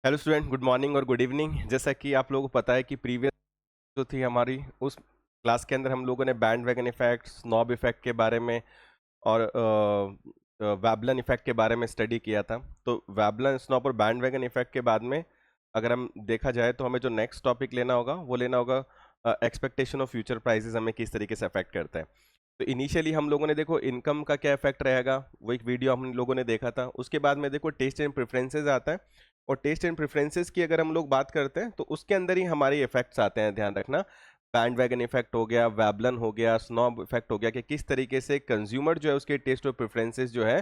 Hello student, good morning और good evening. जैसा कि आप लोगों को पता है कि प्रीवियस जो थी हमारी, उस क्लास के अंदर हम लोगों ने band wagon effect, snob effect के बारे में और वैबलन इफेक्ट के बारे में स्टडी किया था। तो वैबलन, स्नॉब और बैंड वैगन इफेक्ट के बाद में अगर हम देखा जाए तो हमें जो नेक्स्ट टॉपिक लेना होगा वो लेना होगा एक्सपेक्टेशन ऑफ फ्यूचर प्राइसेस हमें किस तरीके से अफेक्ट करता है। तो इनिशियली हम लोगों ने देखो इनकम का क्या इफेक्ट रहेगा, वो एक वीडियो हम लोगों ने देखा था। उसके बाद में देखो टेस्ट एंड प्रेफरेंसेस आता है, और टेस्ट एंड प्रेफरेंसेस की अगर हम लोग बात करते हैं तो उसके अंदर ही हमारे इफेक्ट्स आते हैं। ध्यान रखना, बैंड वैगन इफेक्ट हो गया, वैबलन हो गया, स्नॉब इफेक्ट हो गया, कि किस तरीके से कंज्यूमर जो है उसके टेस्ट और प्रेफरेंसेस जो है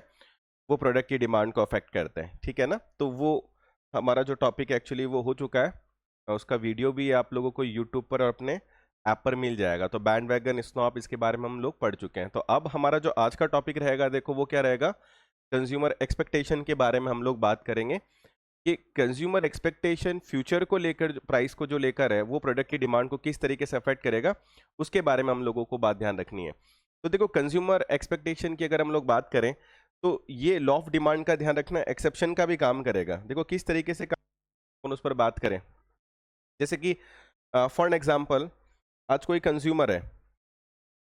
वो प्रोडक्ट की डिमांड को अफेक्ट करते हैं। ठीक है ना। तो वो हमारा जो टॉपिक एक्चुअली वो हो चुका है, और उसका वीडियो भी आप लोगों को यूट्यूब पर और अपने ऐप पर मिल जाएगा। तो बैंड वैगन, स्नॉब, इसके बारे में हम लोग पढ़ चुके हैं। तो अब हमारा जो आज का टॉपिक रहेगा, देखो वो क्या रहेगा, कंज्यूमर एक्सपेक्टेशन के बारे में हम लोग बात करेंगे कि कंज्यूमर एक्सपेक्टेशन फ्यूचर को लेकर, प्राइस को जो लेकर है, वो प्रोडक्ट की डिमांड को किस तरीके से अफेक्ट करेगा, उसके बारे में हम लोगों को बात ध्यान रखनी है। तो देखो कंज्यूमर एक्सपेक्टेशन की अगर हम लोग बात करें तो ये लॉ ऑफ डिमांड का ध्यान रखना, एक्सेप्शन का भी काम करेगा। देखो किस तरीके से अपन उस पर बात करें, जैसे कि फॉर एन एग्जाम्पल, आज कोई कंज्यूमर है,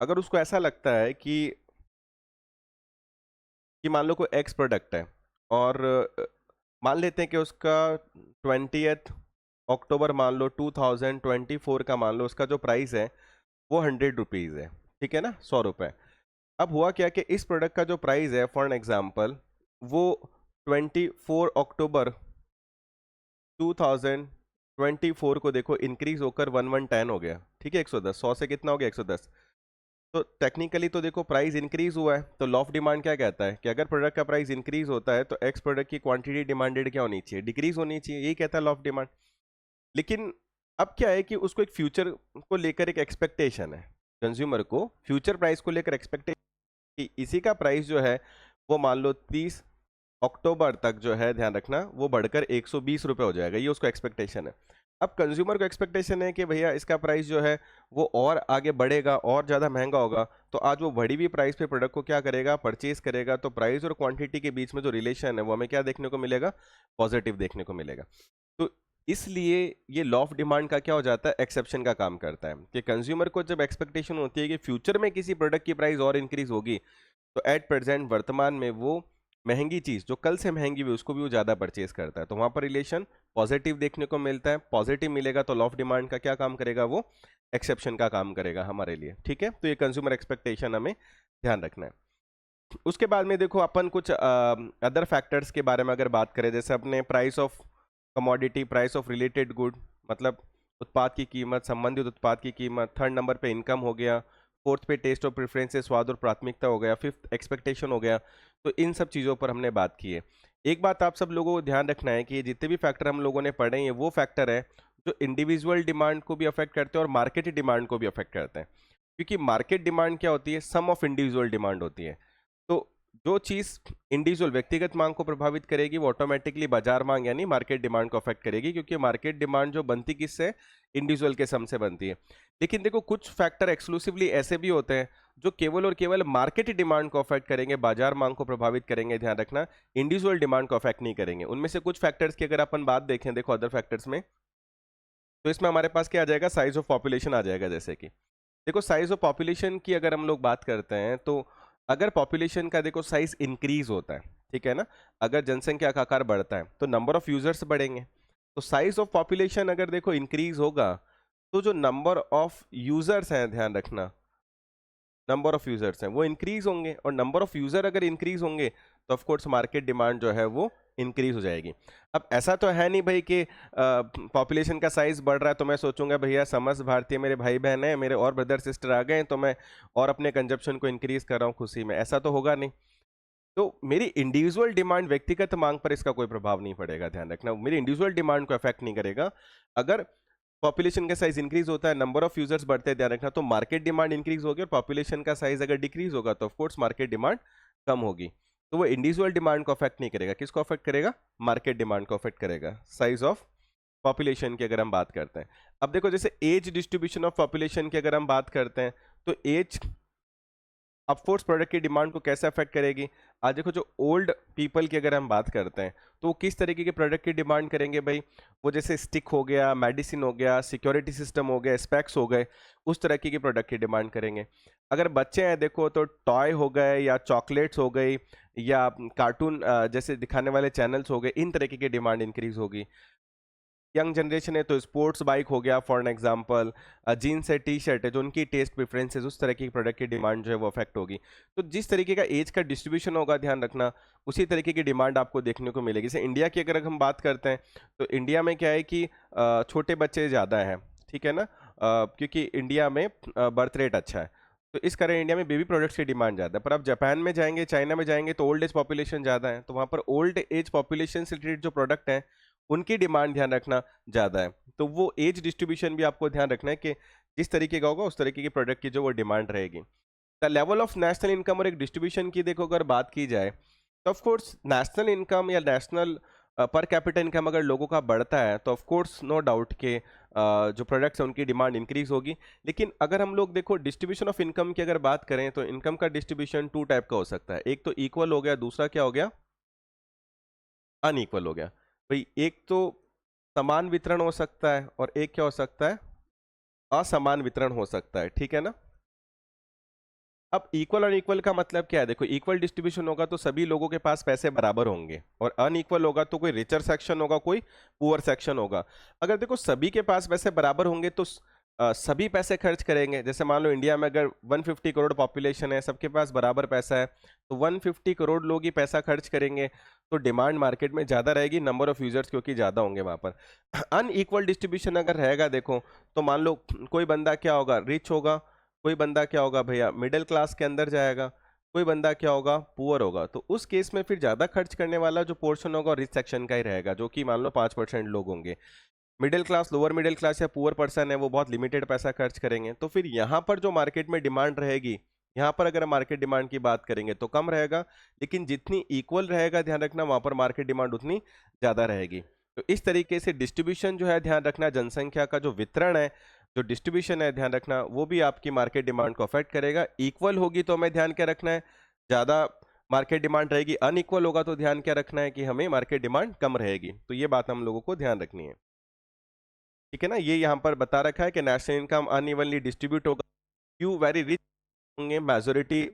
अगर उसको ऐसा लगता है कि मान लो कोई एक्स प्रोडक्ट है, और मान लेते हैं कि उसका 20th अक्टूबर मान लो 2024 का, मान लो उसका जो प्राइस है वो 100 रुपीज़ है। ठीक है ना, 100 रुपये। अब हुआ क्या कि इस प्रोडक्ट का जो प्राइस है फॉर एन एग्जाम्पल वो 24 अक्टूबर 2024 को देखो इंक्रीज होकर 1110 हो गया। ठीक है, 110, 100 से कितना हो गया, 110। तो टेक्निकली तो देखो प्राइस इंक्रीज हुआ है, तो लॉ ऑफ डिमांड क्या कहता है कि अगर प्रोडक्ट का प्राइस इंक्रीज होता है तो एक्स प्रोडक्ट की क्वांटिटी डिमांडेड क्या होनी चाहिए, डिक्रीज होनी चाहिए, यही कहता है लॉ ऑफ डिमांड। लेकिन अब क्या है कि उसको एक फ्यूचर को लेकर एक एक्सपेक्टेशन है, कंज्यूमर को फ्यूचर प्राइस को लेकर एक्सपेक्टेशन कि इसी का प्राइस जो है वो मान लो 30 अक्टूबर तक जो है, ध्यान रखना, वो बढ़कर 120 रुपये हो जाएगा। ये उसको एक्सपेक्टेशन है। अब कंज्यूमर को एक्सपेक्टेशन है कि भैया इसका प्राइस जो है वो और आगे बढ़ेगा और ज़्यादा महंगा होगा, तो आज वो बढ़ी हुई प्राइस पे प्रोडक्ट को क्या करेगा, परचेज करेगा। तो प्राइस और क्वांटिटी के बीच में जो रिलेशन है वो हमें क्या देखने को मिलेगा, पॉजिटिव देखने को मिलेगा। तो इसलिए ये लॉ ऑफ डिमांड का क्या हो जाता है, एक्सेप्शन का काम करता है कि कंज्यूमर को जब एक्सपेक्टेशन होती है कि फ्यूचर में किसी प्रोडक्ट की प्राइस और इंक्रीज होगी, तो एट प्रेजेंट, वर्तमान में, वो महंगी चीज़ जो कल से महंगी हुई उसको भी वो ज़्यादा परचेज करता है, तो वहाँ पर रिलेशन पॉजिटिव देखने को मिलता है। पॉजिटिव मिलेगा तो लॉ ऑफ डिमांड का क्या काम करेगा, वो एक्सेप्शन का काम करेगा हमारे लिए। ठीक है, तो ये कंज्यूमर एक्सपेक्टेशन हमें ध्यान रखना है। उसके बाद में देखो अपन कुछ अदर फैक्टर्स के बारे में अगर बात करें, जैसे अपने price of commodity, price of related good, मतलब उत्पाद की कीमत, संबंधित उत्पाद की कीमत। थर्ड नंबर पे इनकम हो गया। फोर्थ पे टेस्ट और प्रेफरेंसेस, स्वाद और प्राथमिकता हो गया। फिफ्थ एक्सपेक्टेशन हो गया। तो इन सब चीज़ों पर हमने बात की है। एक बात आप सब लोगों को ध्यान रखना है कि ये जितने भी फैक्टर हम लोगों ने पढ़े हैं वो फैक्टर है जो इंडिविजुअल डिमांड को भी अफेक्ट करते हैं और मार्केट डिमांड को भी अफेक्ट करते हैं। क्योंकि मार्केट डिमांड क्या होती है, सम ऑफ इंडिविजुअल डिमांड होती है। तो जो चीज़ इंडिविजुअल, व्यक्तिगत मांग को प्रभावित करेगी वो ऑटोमेटिकली बाजार मांग यानी मार्केट डिमांड को अफेक्ट करेगी, क्योंकि मार्केट डिमांड जो बनती किससे, इंडिविजुअल के सम से बनती है। लेकिन देखो कुछ फैक्टर एक्सक्लूसिवली ऐसे भी होते हैं जो केवल और केवल मार्केट डिमांड को अफेक्ट करेंगे, बाजार मांग को प्रभावित करेंगे, ध्यान रखना, इंडिविजुअल डिमांड को अफेक्ट नहीं करेंगे। उनमें से कुछ फैक्टर्स की अगर अपन बात देखें, देखो अदर फैक्टर्स में, तो इसमें हमारे पास क्या आ जाएगा, साइज ऑफ पॉपुलेशन आ जाएगा। जैसे कि देखो साइज ऑफ पॉपुलेशन की अगर हम लोग बात करते हैं, तो अगर पॉपुलेशन का देखो साइज इंक्रीज होता है, ठीक है ना, अगर जनसंख्या का आकार बढ़ता है तो नंबर ऑफ यूजर्स बढ़ेंगे। तो साइज ऑफ पॉपुलेशन अगर देखो इंक्रीज होगा तो जो नंबर ऑफ यूजर्स हैं, ध्यान रखना, नंबर ऑफ यूजर्स हैं वो इंक्रीज होंगे, और नंबर ऑफ यूजर अगर इंक्रीज होंगे तो ऑफ कोर्स मार्केट डिमांड जो है वो इंक्रीज हो जाएगी। अब ऐसा तो है नहीं भाई कि पॉपुलेशन का साइज बढ़ रहा है तो मैं सोचूंगा भैया समस्त भारतीय मेरे भाई बहन हैं, मेरे और ब्रदर सिस्टर आ गए तो मैं और अपने कंजप्शन को इंक्रीज कर रहा हूँ खुशी में, ऐसा तो होगा नहीं। तो मेरी इंडिविजुअल डिमांड, व्यक्तिगत मांग पर इसका कोई प्रभाव नहीं पड़ेगा, ध्यान रखना, मेरी इंडिविजुअल डिमांड को अफेक्ट नहीं करेगा। अगर पॉपुलेशन का साइज इंक्रीज होता है, नंबर ऑफ यूजर्स बढ़ते हैं, ध्यान रखना, तो मार्केट डिमांड इंक्रीज होगी, और पॉपुलेशन का साइज अगर डिक्रीज होगा तो ऑफकोर्स मार्केट डिमांड कम होगी। तो वो इंडिविजुअल डिमांड को अफेक्ट नहीं करेगा, किसको अफेक्ट करेगा, मार्केट डिमांड को अफेक्ट करेगा, साइज ऑफ पॉपुलेशन की अगर हम बात करते हैं। अब देखो जैसे एज डिस्ट्रीब्यूशन ऑफ पॉपुलेशन की अगर हम बात करते हैं, तो एज अपफोर्स प्रोडक्ट की डिमांड को कैसे अफेक्ट करेगी? आज देखो, जो ओल्ड पीपल की अगर हम बात करते हैं तो वो किस तरीके के प्रोडक्ट की डिमांड करेंगे भाई? वो जैसे स्टिक हो गया, मेडिसिन हो गया, सिक्योरिटी सिस्टम हो गया, स्पेक्स हो गए, उस तरह की प्रोडक्ट की डिमांड करेंगे। अगर बच्चे हैं देखो, तो टॉय हो गए या चॉकलेट्स हो गई या कार्टून जैसे दिखाने वाले चैनल्स हो गए, इन तरीके की डिमांड इंक्रीज होगी। यंग जनरेशन है तो स्पोर्ट्स बाइक हो गया फॉर एन एग्जांपल, जीन्स है, टी शर्ट है, जो उनकी टेस्ट प्रेफरेंसेस, उस तरह की प्रोडक्ट की डिमांड जो है वो अफेक्ट होगी। तो जिस तरीके का एज का डिस्ट्रीब्यूशन होगा, ध्यान रखना, उसी तरीके की डिमांड आपको देखने को मिलेगी। जैसे इंडिया की अगर हम बात करते हैं तो इंडिया में क्या है कि छोटे बच्चे ज़्यादा हैं, ठीक है ना, क्योंकि इंडिया में बर्थ रेट अच्छा है, तो इस कारण इंडिया में बेबी प्रोडक्ट्स की डिमांड ज़्यादा है। पर आप जापान में जाएंगे, चाइना में जाएंगे तो ओल्ड एज पॉपुलेशन ज़्यादा है, तो वहाँ पर ओल्ड एज पॉपुलेशन से रिलेटेड जो प्रोडक्ट हैं उनकी डिमांड ध्यान रखना ज़्यादा है। तो वो एज डिस्ट्रीब्यूशन भी आपको ध्यान रखना है कि जिस तरीके का होगा उस तरीके के प्रोडक्ट की जो वो डिमांड रहेगी। The level of national income और एक डिस्ट्रीब्यूशन की देखो अगर बात की जाए तो ऑफ कोर्स नेशनल इनकम या नेशनल पर कैपिटल इनकम अगर लोगों का बढ़ता है तो ऑफ कोर्स नो डाउट के जो प्रोडक्ट्स हैं उनकी डिमांड इंक्रीज होगी। लेकिन अगर हम लोग देखो डिस्ट्रीब्यूशन ऑफ इनकम की अगर बात करें तो इनकम का डिस्ट्रीब्यूशन टू टाइप का हो सकता है। एक तो इक्वल हो गया, दूसरा क्या हो गया? अनइक्वल हो गया। भाई एक तो समान वितरण हो सकता है और एक क्या हो सकता है? असमान वितरण हो सकता है, ठीक है ना। अब इक्वल और इक्वल का मतलब क्या है? देखो, इक्वल डिस्ट्रीब्यूशन होगा तो सभी लोगों के पास पैसे बराबर होंगे, और अनइक्वल होगा तो कोई रिचर सेक्शन होगा, कोई पुअर सेक्शन होगा। अगर देखो सभी के पास पैसे बराबर होंगे तो सभी पैसे खर्च करेंगे। जैसे मान लो इंडिया में अगर 150 करोड़ पॉपुलेशन है, सबके पास बराबर पैसा है, तो 150 करोड़ लोग ही पैसा खर्च करेंगे, तो डिमांड मार्केट में ज़्यादा रहेगी, नंबर ऑफ यूजर्स क्योंकि ज़्यादा होंगे वहाँ पर। अनइक्वल डिस्ट्रीब्यूशन अगर रहेगा देखो, तो मान लो कोई बंदा क्या होगा? रिच होगा, कोई बंदा क्या होगा भैया? मिडिल क्लास के अंदर जाएगा, कोई बंदा क्या होगा? पुअर होगा। तो उस केस में फिर ज़्यादा खर्च करने वाला जो पोर्शन होगा रिच सेक्शन का ही रहेगा, जो कि मान लो 5% लोग होंगे। Middle class, lower middle class या पुअर पर्सन है वो बहुत लिमिटेड पैसा खर्च करेंगे। तो फिर यहाँ पर जो मार्केट में डिमांड रहेगी, यहाँ पर अगर मार्केट डिमांड की बात करेंगे तो कम रहेगा, लेकिन जितनी इक्वल रहेगा ध्यान रखना, वहाँ पर मार्केट डिमांड उतनी ज़्यादा रहेगी। तो इस तरीके से डिस्ट्रीब्यूशन जो है ध्यान रखना, जनसंख्या का जो वितरण है, जो डिस्ट्रीब्यूशन है ध्यान रखना, वो भी आपकी मार्केट डिमांड को अफेक्ट करेगा। इक्वल होगी तो हमें ध्यान क्या रखना है? ज़्यादा मार्केट डिमांड रहेगी। अनइक्वल होगा तो ध्यान क्या रखना है कि हमें मार्केट डिमांड कम रहेगी। तो ये बात हम लोगों को ध्यान रखनी है, ठीक है ना। ये यहाँ पर बता रखा है कि नेशनल इनकम अनइवनली डिस्ट्रीब्यूट होगा, फ्यू वेरी रिच होंगे, मेजोरिटी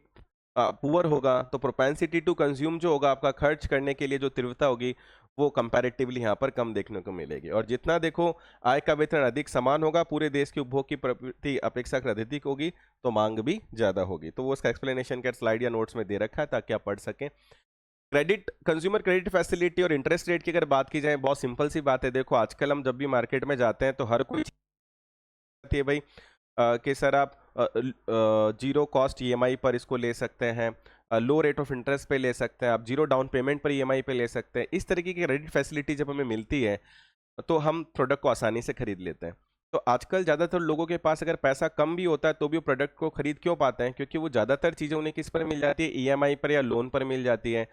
पुअर होगा, तो प्रोपेंसिटी टू कंज्यूम जो होगा, आपका खर्च करने के लिए जो तीव्रता होगी, वो कंपैरेटिवली यहाँ पर कम देखने को मिलेगी। और जितना देखो आय का वितरण अधिक समान होगा, पूरे देश के उपभोग की प्रवृत्ति अपेक्षाकृत अधिक होगी, तो मांग भी ज़्यादा होगी। तो वो उसका एक्सप्लेनेशन क्या स्लाइड या नोट्स में दे रखा है ताकि आप पढ़ सकें। क्रेडिट, कंज्यूमर क्रेडिट फैसिलिटी और इंटरेस्ट रेट की अगर बात की जाए, बहुत सिंपल सी बात है। देखो आजकल हम जब भी मार्केट में जाते हैं तो हर कोई है भाई कि सर आप जीरो कॉस्ट ईएमआई पर इसको ले सकते हैं, लो रेट ऑफ इंटरेस्ट पे ले सकते हैं, आप जीरो डाउन पेमेंट पर ईएमआई पे ले सकते हैं। इस तरीके की क्रेडिट फैसिलिटी जब हमें मिलती है तो हम प्रोडक्ट को आसानी से खरीद लेते हैं। तो आजकल ज़्यादातर लोगों के पास अगर पैसा कम भी होता है तो भी वो प्रोडक्ट को खरीद क्यों पाते हैं? क्योंकि वो ज़्यादातर चीज़ें उन्हें किस पर मिल जाती है? ईएमआई पर या लोन पर मिल जाती है।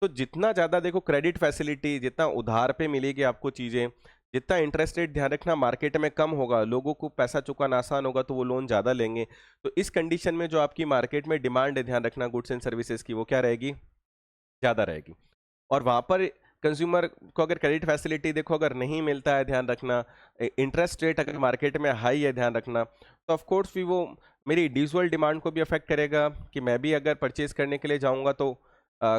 तो जितना ज़्यादा देखो क्रेडिट फैसिलिटी, जितना उधार पे मिलेगी आपको चीज़ें, जितना इंटरेस्ट रेट ध्यान रखना मार्केट में कम होगा, लोगों को पैसा चुकाना आसान होगा, तो वो लोन ज़्यादा लेंगे। तो इस कंडीशन में जो आपकी मार्केट में डिमांड है ध्यान रखना गुड्स एंड सर्विसेज की, वो क्या रहेगी? ज़्यादा रहेगी। और वहाँ पर कंज्यूमर को अगर क्रेडिट फैसिलिटी देखो अगर नहीं मिलता है, ध्यान रखना, इंटरेस्ट रेट अगर मार्केट में हाई है, ध्यान रखना, तो ऑफ कोर्स भी वो मेरी इंडिविजुअल डिमांड को भी अफेक्ट करेगा कि मैं भी अगर परचेज करने के लिए जाऊँगा तो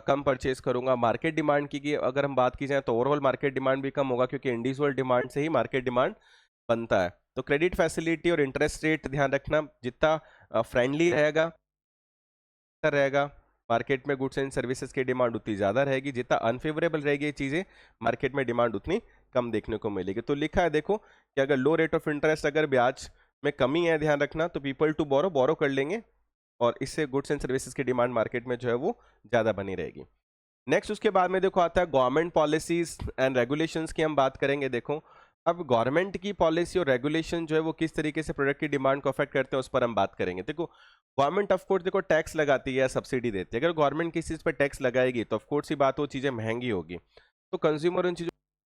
कम परचेज करूंगा। मार्केट डिमांड की अगर हम बात की जाए तो ओवरऑल मार्केट डिमांड भी कम होगा, क्योंकि इंडिविजुअल डिमांड से ही मार्केट डिमांड बनता है। तो क्रेडिट फैसिलिटी और इंटरेस्ट रेट ध्यान रखना, जितना फ्रेंडली रहेगा मार्केट में गुड्स एंड सर्विसेज की डिमांड उतनी ज़्यादा रहेगी, जितना अनफेवरेबल रहेगी ये चीज़ें मार्केट में डिमांड उतनी कम देखने को मिलेगी। तो लिखा है देखो कि अगर लो रेट ऑफ इंटरेस्ट, अगर ब्याज में कमी है ध्यान रखना, तो पीपल टू बोरो कर लेंगे, और इससे गुड्स एंड सर्विसेज की डिमांड मार्केट में जो है वो ज़्यादा बनी रहेगी। नेक्स्ट उसके बाद में देखो आता है गवर्नमेंट पॉलिसीज एंड रेगुलेशंस की हम बात करेंगे। देखो अब गवर्नमेंट की पॉलिसी और रेगुलेशन जो है वो किस तरीके से प्रोडक्ट की डिमांड को अफेक्ट करते हैं उस पर हम बात करेंगे। देखो गवर्नमेंट ऑफ कोर्स देखो टैक्स लगाती है या सब्सिडी देती है। अगर गवर्नमेंट किसी चीज़ पर टैक्स लगाएगी तो ऑफ कोर्स ही बात वो चीज़ें महंगी होगी, तो कंज्यूमर उन चीज़ों को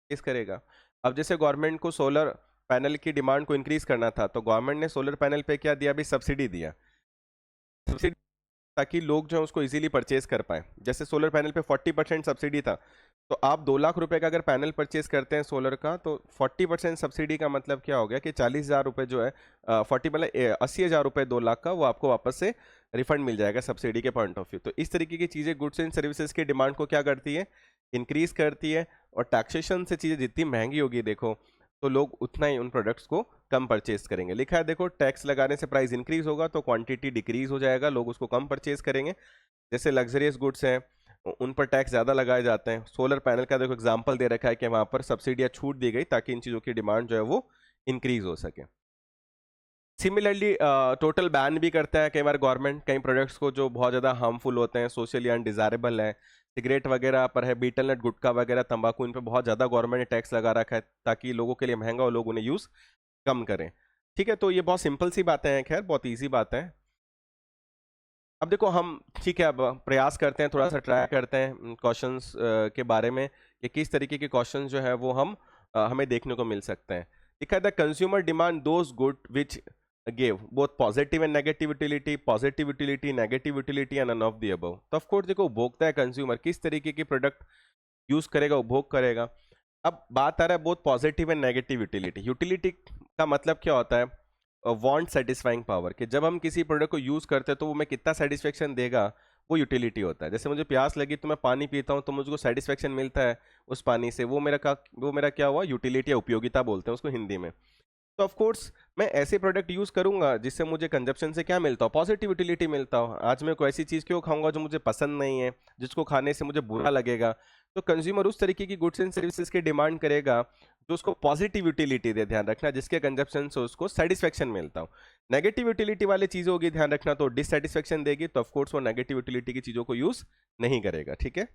फेस करेगा। अब जैसे गवर्नमेंट को सोलर पैनल की डिमांड को इंक्रीज करना था, तो गवर्नमेंट ने सोलर पैनल पे क्या दिया? अभी सब्सिडी दिया। सब्सिडी ताकि लोग जो है उसको इजीली परचेज कर पाए। जैसे सोलर पैनल पे 40% सब्सिडी था, तो आप 2 लाख रुपए का अगर पैनल परचेज करते हैं सोलर का, तो 40% सब्सिडी का मतलब क्या हो गया कि 40,000 रुपये जो है 40 मतलब 80,000 रुपये 2 लाख का वो आपको वापस से रिफंड मिल जाएगा सब्सिडी के पॉइंट ऑफ व्यू। तो इस तरीके की चीज़ें गुड्स एंड सर्विसेज की डिमांड को क्या करती है, इंक्रीज करती है। और टैक्सेशन से चीज़ें जितनी महंगी होगी देखो, तो लोग उतना ही उन प्रोडक्ट्स को कम परचेज करेंगे। लिखा है देखो, टैक्स लगाने से प्राइस इंक्रीज होगा तो क्वांटिटी डिक्रीज हो जाएगा, लोग उसको कम परचेज करेंगे। जैसे लग्जरियस गुड्स हैं उन पर टैक्स ज़्यादा लगाए जाते हैं। सोलर पैनल का देखो एग्जांपल दे रखा है कि वहाँ पर सब्सिडी या छूट दी गई ताकि इन चीज़ों की डिमांड जो है वो इंक्रीज हो सके। सिमिलरली टोटल बैन भी करता है कई बार गवर्नमेंट कई प्रोडक्ट्स को जो बहुत ज़्यादा हार्मफुल होते हैं, सोशली अनडिजायरेबल हैं। सिगरेट वगैरह पर है, बीटल नट, गुटखा वगैरह, तंबाकू, इन पे बहुत ज़्यादा गवर्नमेंट ने टैक्स लगा रखा है ताकि लोगों के लिए महंगा हो, लोग उन्हें यूज़ कम करें। ठीक है, तो ये बहुत सिंपल सी बातें हैं, खैर बहुत ईजी बातें हैं। अब देखो हम, ठीक है, अब प्रयास करते हैं, थोड़ा सा ट्राई करते हैं क्वेश्चंस के बारे में कि किस तरीके के क्वेश्चंस जो है वो हमें देखने को मिल सकते हैं। लिखा है the consumer demand those good which give both positive and negative utility, negative utility and none of the above. तो ऑफ कोर्स देखो, उपभोक्ता है कंज्यूमर, किस तरीके की प्रोडक्ट यूज करेगा, उपभोग करेगा। अब बात आ रहा है both positive and negative utility. Utility का मतलब क्या होता है, वांट सेटिस्फाइंग पावर, कि जब हम किसी प्रोडक्ट को यूज करते हैं तो वो हमें कितना सेटिस्फेक्शन देगा, वो यूटिलिटी होता है। जैसे मुझे प्यास लगी तो मैं पानी पीता हूँ तो मुझको सेटिस्फेक्शन मिलता है उस पानी से, वो मेरा क्या हुआ, यूटिलिटी या उपयोगिता बोलते हैं उसको हिंदी में। तो ऑफ कोर्स मैं ऐसे प्रोडक्ट यूज करूंगा जिससे मुझे कंजप्शन से क्या मिलता हो, पॉजिटिव यूटिलिटी मिलता हो। आज मैं कोई ऐसी चीज क्यों खाऊंगा जो मुझे पसंद नहीं है, जिसको खाने से मुझे बुरा लगेगा। तो कंज्यूमर उस तरीके की गुड्स एंड सर्विसेज की डिमांड करेगा जो उसको पॉजिटिव यूटिलिटी दे, ध्यान रखना, जिसके कंजप्शन से उसको सेटिस्फेक्शन मिलता हो। नेगेटिव यूटिलिटी वाली चीजें होगी, ध्यान रखना, तो डिससेटिस्फेक्शन देगी, तो ऑफकोर्स वो नेगेटिव यूटिलिटी की चीजों को यूज नहीं करेगा। ठीक है,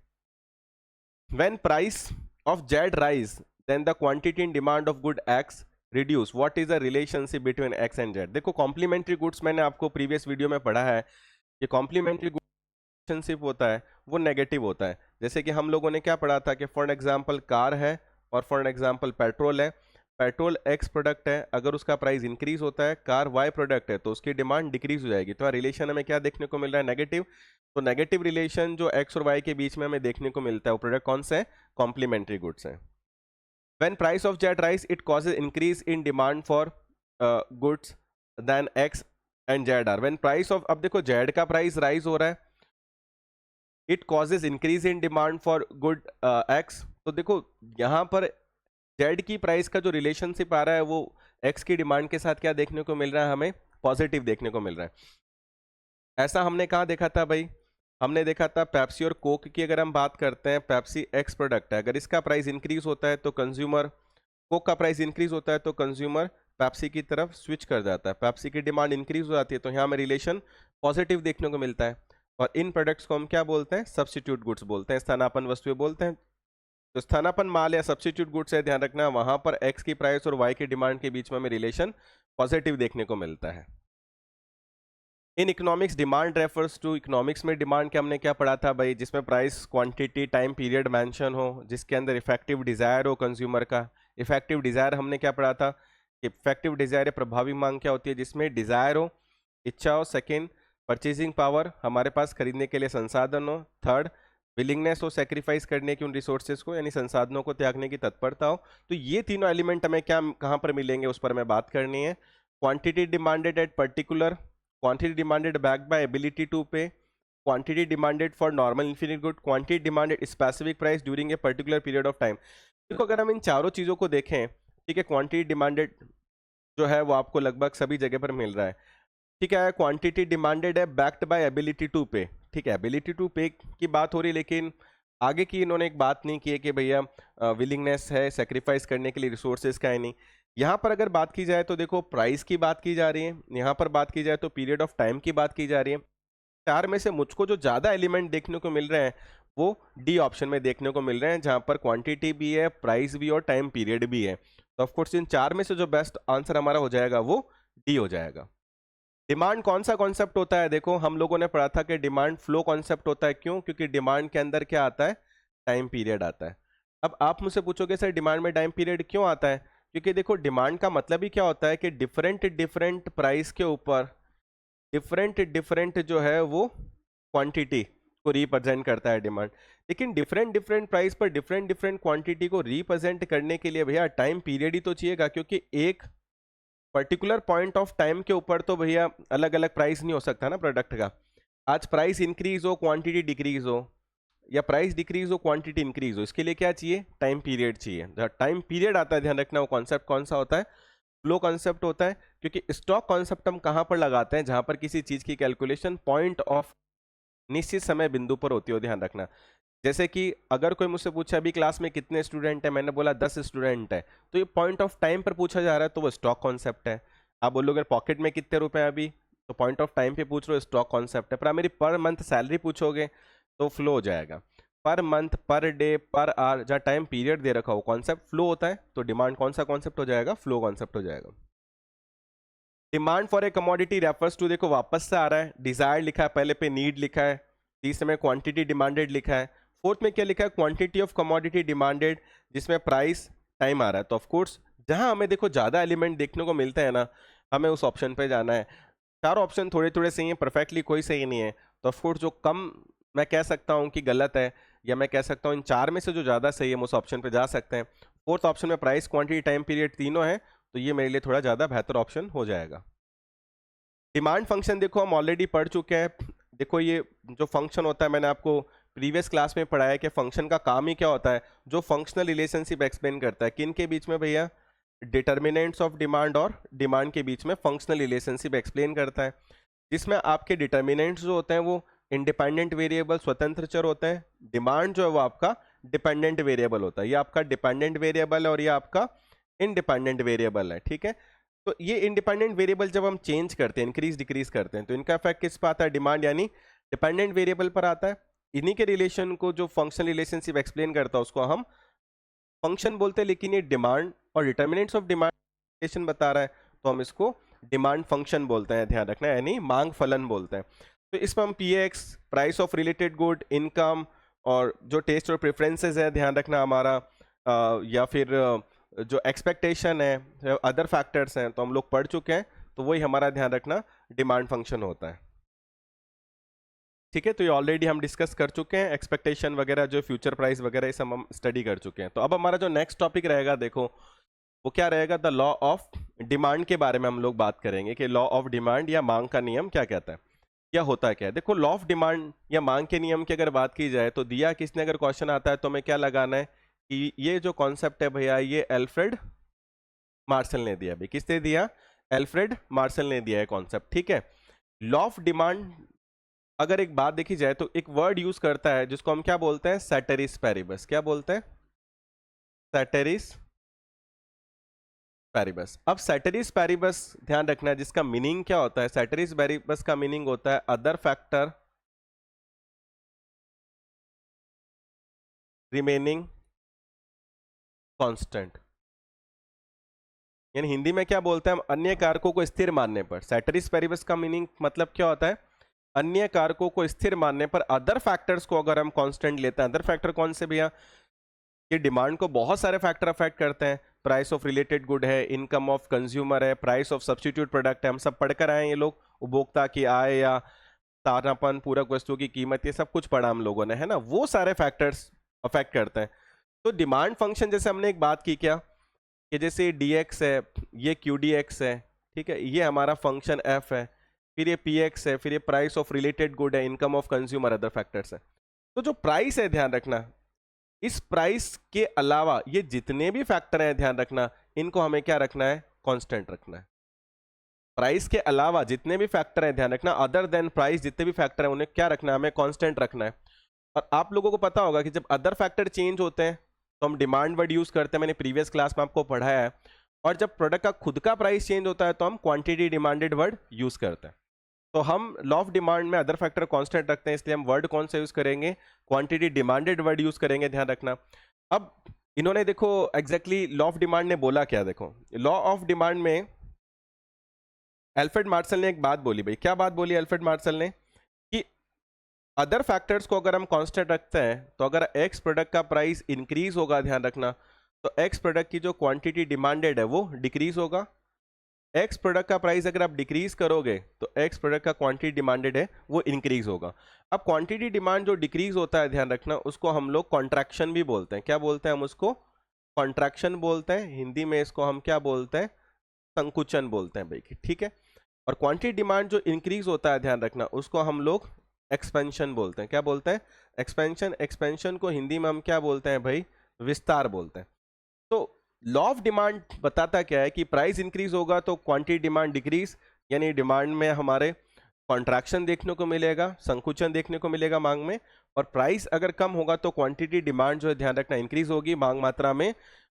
when price of Z rise then the quantity and demand of good X reduce, what is the relationship between X and Z? देखो कॉम्प्लीमेंट्री गुड्स मैंने आपको प्रीवियस वीडियो में पढ़ा है कि कॉम्प्लीमेंट्री रिलेशनशिप होता है वो नेगेटिव होता है। जैसे कि हम लोगों ने क्या पढ़ा था कि फॉर एग्जांपल कार है और फॉर एग्जांपल पेट्रोल है। पेट्रोल एक्स प्रोडक्ट है, अगर उसका प्राइस इंक्रीज होता है, कार वाई प्रोडक्ट है, तो उसकी डिमांड डिक्रीज हो जाएगी। तो रिलेशन हमें क्या देखने को मिल रहा है, नेगेटिव। तो नेगेटिव रिलेशन जो एक्स और वाई के बीच में हमें देखने को मिलता है वो प्रोडक्ट कौन सा है, कॉम्प्लीमेंट्री गुड्स है। When price of z rise it causes increase in demand for goods then x and z are. When price of, अब देखो जेड का प्राइस राइज हो रहा है, it causes increase in demand for good x. तो देखो यहाँ पर जेड की प्राइस का जो रिलेशनशिप आ रहा है वो एक्स की डिमांड के साथ क्या देखने को मिल रहा है, हमें पॉजिटिव देखने को मिल रहा है। ऐसा हमने कहाँ देखा था भाई, हमने देखा था पेप्सी और कोक की। अगर हम बात करते हैं, पेप्सी एक्स प्रोडक्ट है, अगर इसका प्राइस इंक्रीज होता है तो कंज्यूमर, कोक का प्राइस इंक्रीज होता है तो कंज्यूमर पेप्सी की तरफ स्विच कर जाता है, पेप्सी की डिमांड इंक्रीज हो जाती है, तो यहाँ हमें रिलेशन पॉजिटिव देखने को मिलता है। और इन प्रोडक्ट्स को हम क्या बोलते हैं, सब्स्टिट्यूट गुड्स बोलते हैं, स्थानापन्न वस्तुएं बोलते हैं। तो स्थानापन्न माल या सब्स्टिट्यूट गुड्स है, ध्यान रखना, वहां पर एक्स की प्राइस और वाई की डिमांड के बीच में हमें रिलेशन पॉजिटिव देखने को मिलता है। In economics demand refers to, economics में डिमांड क्या हमने क्या पढ़ा था भाई, जिसमें price, quantity, time period mention हो, जिसके अंदर इफेक्टिव डिजायर हो कंज्यूमर का। इफेक्टिव डिजायर हमने क्या पढ़ा था, इफेक्टिव डिजायर प्रभावी मांग क्या होती है, जिसमें डिजायर हो, इच्छा हो। सेकेंड, परचेजिंग पावर, हमारे पास खरीदने के लिए संसाधन हो। थर्ड, विलिंगनेस हो सेक्रीफाइस करने की उन रिसोर्सेज को, यानी संसाधनों को त्यागने की तत्परता हो। तो ये तीनों एलिमेंट हमें क्या, कहाँ पर मिलेंगे उस पर हमें बात करनी है। Quantity demanded at particular, quantity demanded backed by ability to pay, quantity demanded for normal infinite good, quantity demanded specific price during a particular period of time. देखो अगर हम इन चारों चीज़ों को देखें, ठीक है, क्वांटिटी डिमांडेड जो है वो आपको लगभग सभी जगह पर मिल रहा है। ठीक है, क्वांटिटी डिमांडेड है बैक्ड बाय एबिलिटी टू पे। ठीक है, एबिलिटी टू पे की बात हो रही है, लेकिन आगे की इन्होंने एक बात नहीं की है कि भैया विलिंगनेस है सेक्रीफाइस करने के लिए रिसोर्सेज का है नहीं। यहाँ पर अगर बात की जाए तो देखो प्राइस की बात की जा रही है, यहाँ पर बात की जाए तो पीरियड ऑफ टाइम की बात की जा रही है। चार में से मुझको जो ज़्यादा एलिमेंट देखने को मिल रहे हैं वो डी ऑप्शन में देखने को मिल रहे हैं, जहाँ पर क्वांटिटी भी है, प्राइस भी और टाइम पीरियड भी है। तो ऑफकोर्स इन चार में से जो बेस्ट आंसर हमारा हो जाएगा वो डी हो जाएगा। डिमांड कौन सा कॉन्सेप्ट होता है, देखो हम लोगों ने पढ़ा था कि डिमांड फ्लो कॉन्सेप्ट होता है। क्यों, क्योंकि डिमांड के अंदर क्या आता है, टाइम पीरियड आता है। अब आप मुझसे पूछोगे सर डिमांड में टाइम पीरियड क्यों आता है, क्योंकि देखो डिमांड का मतलब ही क्या होता है कि डिफरेंट डिफरेंट प्राइस के ऊपर डिफरेंट डिफरेंट जो है वो क्वांटिटी को रिप्रेजेंट करता है डिमांड। लेकिन डिफरेंट डिफरेंट प्राइस पर डिफरेंट डिफरेंट क्वांटिटी को रिप्रेजेंट करने के लिए भैया टाइम पीरियड ही तो चाहिएगा, क्योंकि एक पर्टिकुलर पॉइंट ऑफ टाइम के ऊपर तो भैया अलग अलग प्राइस नहीं हो सकता ना प्रोडक्ट का। आज प्राइस इंक्रीज हो, क्वांटिटी डिक्रीज हो, या प्राइस डिक्रीज हो, क्वांटिटी इंक्रीज हो, इसके लिए क्या चाहिए? टाइम पीरियड चाहिए। टाइम पीरियड आता है, ध्यान रखना, वो कॉन्सेप्ट कौन सा होता है? फ्लो कॉन्सेप्ट होता है। क्योंकि स्टॉक कॉन्सेप्ट हम कहाँ पर लगाते हैं? जहां पर किसी चीज की कैलकुलेशन पॉइंट ऑफ निश्चित समय बिंदु पर होती हो, ध्यान रखना। जैसे कि अगर कोई मुझसे पूछे अभी क्लास में कितने स्टूडेंट है, मैंने बोला 10 स्टूडेंट है, तो ये पॉइंट ऑफ टाइम पर पूछा जा रहा है, तो वो स्टॉक कॉन्सेप्ट है। आप बोलोगे पॉकेट में कितने रुपए अभी, तो पॉइंट ऑफ टाइम पे पूछ रहे हो, स्टॉक कॉन्सेप्ट है। पर मेरी पर मंथ सैलरी पूछोगे तो फ्लो हो जाएगा। Per month, per day, per hour, जहाँ टाइम पीरियड दे रखा हो कॉन्सेप्ट फ्लो होता है, तो डिमांड कौन सा कॉन्सेप्ट हो जाएगा? फ्लो कॉन्सेप्ट हो जाएगा। Demand for a commodity refers to, देखो वापस से आ रहा है, डिजायर लिखा है, पहले पे नीड लिखा है, तीसरे में क्वांटिटी डिमांडेड लिखा है, फोर्थ में क्या लिखा है? क्वांटिटी ऑफ कमोडिटी डिमांडेड, जिसमें प्राइस टाइम आ रहा है। तो ऑफकोर्स जहां हमें देखो ज्यादा एलिमेंट देखने को मिलते हैं ना, हमें उस ऑप्शन पे जाना है। चारों ऑप्शन थोड़े थोड़े सही है, परफेक्टली कोई सही नहीं है। तो ऑफकोर्स जो कम मैं कह सकता हूँ कि गलत है, या मैं कह सकता हूँ इन चार में से जो ज़्यादा सही है हम उस ऑप्शन पे जा सकते हैं। फोर्थ ऑप्शन में प्राइस, क्वांटिटी, टाइम पीरियड तीनों है, तो ये मेरे लिए थोड़ा ज़्यादा बेहतर ऑप्शन हो जाएगा। डिमांड फंक्शन देखो हम ऑलरेडी पढ़ चुके हैं। देखो ये जो फंक्शन होता है, मैंने आपको प्रीवियस क्लास में पढ़ाया कि फंक्शन का काम ही क्या होता है, जो फंक्शनल रिलेशनशिप एक्सप्लेन करता है। किन के बीच में भैया? डिटर्मिनेंट्स ऑफ डिमांड और डिमांड के बीच में फंक्शनल रिलेशनशिप एक्सप्लेन करता है, जिसमें आपके डिटर्मिनेंट्स जो होते हैं वो इंडिपेंडेंट वेरिएबल, स्वतंत्र चर होते हैं। डिमांड जो है वो आपका डिपेंडेंट वेरिएबल होता है। ये आपका डिपेंडेंट वेरिएबल है और ये आपका इंडिपेंडेंट वेरिएबल है, ठीक है। तो ये इंडिपेंडेंट वेरिएबल जब हम चेंज करते हैं, इंक्रीज डिक्रीज करते हैं, तो इनका इफेक्ट किस पर आता है? डिमांड यानी डिपेंडेंट वेरिएबल पर आता है। इन्हीं के रिलेशन को, जो फंक्शनल रिलेशनशिप एक्सप्लेन करता है, उसको हम फंक्शन बोलते हैं। लेकिन ये डिमांड और डिटर्मिनेंट्स ऑफ डिमांड रिलेशन बता रहा है, तो हम इसको डिमांड फंक्शन बोलते हैं, ध्यान रखना, यानी मांग फलन बोलते हैं। तो इसमें हम px, price of related good, income, और जो टेस्ट और प्रेफरेंसेस है, ध्यान रखना हमारा, या फिर जो एक्सपेक्टेशन है, अदर फैक्टर्स हैं, तो हम लोग पढ़ चुके हैं। तो वही हमारा, ध्यान रखना, डिमांड फंक्शन होता है, ठीक है। तो ये ऑलरेडी हम डिस्कस कर चुके हैं, एक्सपेक्टेशन वगैरह, जो फ्यूचर प्राइस वगैरह, ये सब हम स्टडी कर चुके हैं। तो अब हमारा जो नेक्स्ट टॉपिक रहेगा, देखो वो क्या रहेगा? द लॉ ऑफ डिमांड के बारे में हम लोग बात करेंगे कि लॉ ऑफ डिमांड या मांग का नियम क्या कहता है, क्या होता है, क्या है। देखो लॉ ऑफ डिमांड या मांग के नियम की अगर बात की जाए, तो दिया किसने, अगर क्वेश्चन आता है तो हमें क्या लगाना है कि ये जो कॉन्सेप्ट है भैया, ये एल्फ्रेड मार्शल ने दिया। भाई किसने दिया? एल्फ्रेड मार्शल ने दिया है कॉन्सेप्ट, ठीक है। लॉ ऑफ डिमांड अगर एक बात देखी जाए तो एक वर्ड यूज करता है जिसको हम क्या बोलते हैं? सेटेरिस पैरिबस। क्या बोलते हैं? सेटेरिस पैरिबस। अब सेटेरिस पैरिबस ध्यान रखना है, जिसका मीनिंग क्या होता है? सेटेरिस पैरिबस का मीनिंग होता है अदर फैक्टर रिमेनिंग कांस्टेंट। यानी हिंदी में क्या बोलते हैं हम? अन्य कारकों को स्थिर मानने पर। सेटेरिस पैरिबस का मीनिंग मतलब क्या होता है? अन्य कारकों को स्थिर मानने पर, अदर फैक्टर्स को अगर हम कांस्टेंट लेते हैं। अदर फैक्टर कौन से भैया? ये डिमांड को बहुत सारे फैक्टर अफेक्ट करते हैं। प्राइस ऑफ रिलेटेड गुड है, इनकम ऑफ कंज्यूमर है, प्राइस ऑफ सब्स्टिट्यूट प्रोडक्ट है, हम सब पढ़कर आए हैं। ये लोग उपभोक्ता की आय या तारापन, पूरक वस्तुओं की कीमत, ये सब कुछ पढ़ा हम लोगों ने, है ना। वो सारे फैक्टर्स अफेक्ट करते हैं। तो डिमांड फंक्शन जैसे हमने एक बात की क्या, कि जैसे dx है, ये qdx है, ठीक है, ये हमारा फंक्शन f है, फिर ये px है, फिर ये प्राइस ऑफ रिलेटेड गुड है, income of consumer, other factors है। तो जो प्राइस है, ध्यान रखना, इस प्राइस के अलावा ये जितने भी फैक्टर हैं, ध्यान रखना, इनको हमें क्या रखना है? कांस्टेंट रखना है। प्राइस के अलावा जितने भी फैक्टर हैं, ध्यान रखना, अदर देन प्राइस जितने भी फैक्टर हैं, उन्हें क्या रखना है? हमें कांस्टेंट रखना है। और आप लोगों को पता होगा कि जब अदर फैक्टर चेंज होते हैं तो हम डिमांड वर्ड यूज करते हैं, मैंने प्रीवियस क्लास में आपको पढ़ाया है। और जब प्रोडक्ट का खुद का प्राइस चेंज होता है तो हम क्वांटिटी डिमांडेड वर्ड यूज करते हैं। तो हम लॉ ऑफ डिमांड में अदर फैक्टर कांस्टेंट रखते हैं, इसलिए हम वर्ड कौन सा यूज करेंगे? क्वांटिटी डिमांडेड वर्ड यूज करेंगे, ध्यान रखना। अब इन्होंने देखो एग्जैक्टली लॉ ऑफ डिमांड ने बोला क्या, देखो लॉ ऑफ डिमांड में एल्फ्रेड मार्शल ने एक बात बोली। भाई क्या बात बोली एल्फ्रेड मार्शल ने? कि अदर फैक्टर्स को अगर हम कांस्टेंट रखते हैं, तो अगर एक्स प्रोडक्ट का प्राइस इंक्रीज होगा, ध्यान रखना, तो एक्स प्रोडक्ट की जो क्वांटिटी डिमांडेड है वो डिक्रीज होगा। एक्स प्रोडक्ट का प्राइस अगर आप डिक्रीज करोगे तो एक्स प्रोडक्ट का क्वांटिटी डिमांडेड है वो इंक्रीज होगा। अब क्वांटिटी डिमांड जो डिक्रीज होता है, ध्यान रखना, उसको हम लोग कॉन्ट्रैक्शन भी बोलते हैं। क्या बोलते हैं हम उसको? कॉन्ट्रैक्शन बोलते हैं। हिंदी में इसको हम क्या बोलते हैं? संकुचन बोलते हैं भाई, ठीक है। और क्वांटिटी डिमांड जो इंक्रीज होता है, ध्यान रखना, उसको हम लोग एक्सपेंशन बोलते हैं। क्या बोलते हैं? एक्सपेंशन। एक्सपेंशन को हिंदी में हम क्या बोलते हैं भाई? विस्तार बोलते हैं। तो लॉ ऑफ डिमांड बताता क्या है कि प्राइस इंक्रीज होगा तो क्वांटिटी डिमांड डिक्रीज, यानी डिमांड में हमारे कॉन्ट्रैक्शन देखने को मिलेगा, संकुचन देखने को मिलेगा मांग में। और प्राइस अगर कम होगा तो क्वांटिटी डिमांड जो है, ध्यान रखना, इंक्रीज होगी, मांग मात्रा में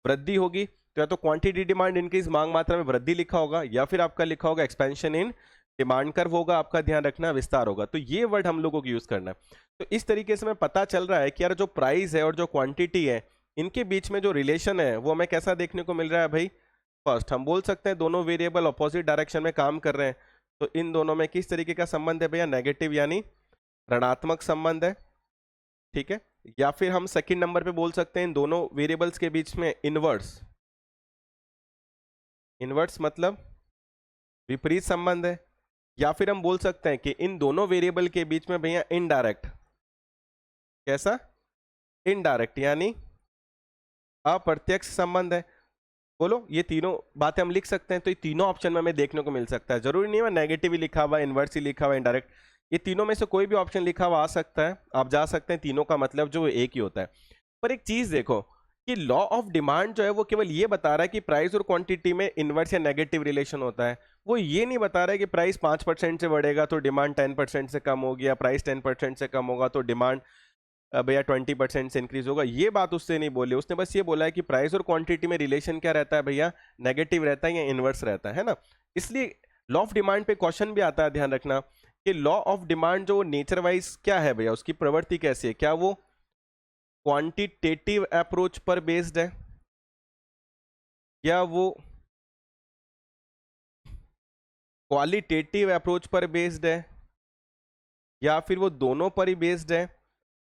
वृद्धि होगी। तो या तो क्वांटिटी डिमांड इंक्रीज, मांग मात्रा में वृद्धि लिखा होगा, या फिर आपका लिखा होगा एक्सपेंशन इन डिमांड कर्व होगा, आपका ध्यान रखना विस्तार होगा। तो ये वर्ड हम लोगों को यूज करना है। तो इस तरीके से हमें पता चल रहा है कि यार जो प्राइस है और जो क्वांटिटी है, इनके बीच में जो रिलेशन है वो हमें कैसा देखने को मिल रहा है भाई? फर्स्ट हम बोल सकते हैं दोनों वेरिएबल ऑपोजिट डायरेक्शन में काम कर रहे हैं, तो इन दोनों में किस तरीके का संबंध है भैया? नेगेटिव यानी ऋणात्मक संबंध है, ठीक है। या फिर हम सेकंड नंबर पे बोल सकते हैं इन दोनों वेरिएबल्स के बीच में इनवर्स, इनवर्स मतलब विपरीत संबंध है। या फिर हम बोल सकते हैं कि इन दोनों वेरिएबल के बीच में भैया इनडायरेक्ट, कैसा? इनडायरेक्ट यानी अप्रत्यक्ष संबंध है। बोलो, ये तीनों बातें हम लिख सकते हैं। तो ये तीनों ऑप्शन में हमें देखने को मिल सकता है। जरूरी नहीं है नेगेटिव ही लिखा हुआ, इनवर्स ही लिखा हुआ, इनडायरेक्ट, ये तीनों में से कोई भी ऑप्शन लिखा हुआ आ सकता है। आप जा सकते हैं, तीनों का मतलब जो एक ही होता है। पर एक चीज देखो कि लॉ ऑफ डिमांड जो है वो केवल ये बता रहा है कि प्राइस और क्वांटिटी में इनवर्स या नेगेटिव रिलेशन होता है। वो ये नहीं बता रहा है कि प्राइस 5% से बढ़ेगा तो डिमांड 10% से कम होगी, या प्राइस 10% से कम होगा तो डिमांड भैया 20% से इंक्रीज होगा। ये बात उससे नहीं बोली। उसने बस ये बोला है कि प्राइस और क्वांटिटी में रिलेशन क्या रहता है भैया? नेगेटिव रहता है या इनवर्स रहता है ना। इसलिए लॉ ऑफ डिमांड पे क्वेश्चन भी आता है, ध्यान रखना, कि लॉ ऑफ डिमांड जो नेचर वाइज क्या है भैया, उसकी प्रवृत्ति कैसी है? क्या वो क्वांटिटेटिव अप्रोच पर बेस्ड है, या वो क्वालिटेटिव अप्रोच पर बेस्ड है, या फिर वो दोनों पर ही बेस्ड है,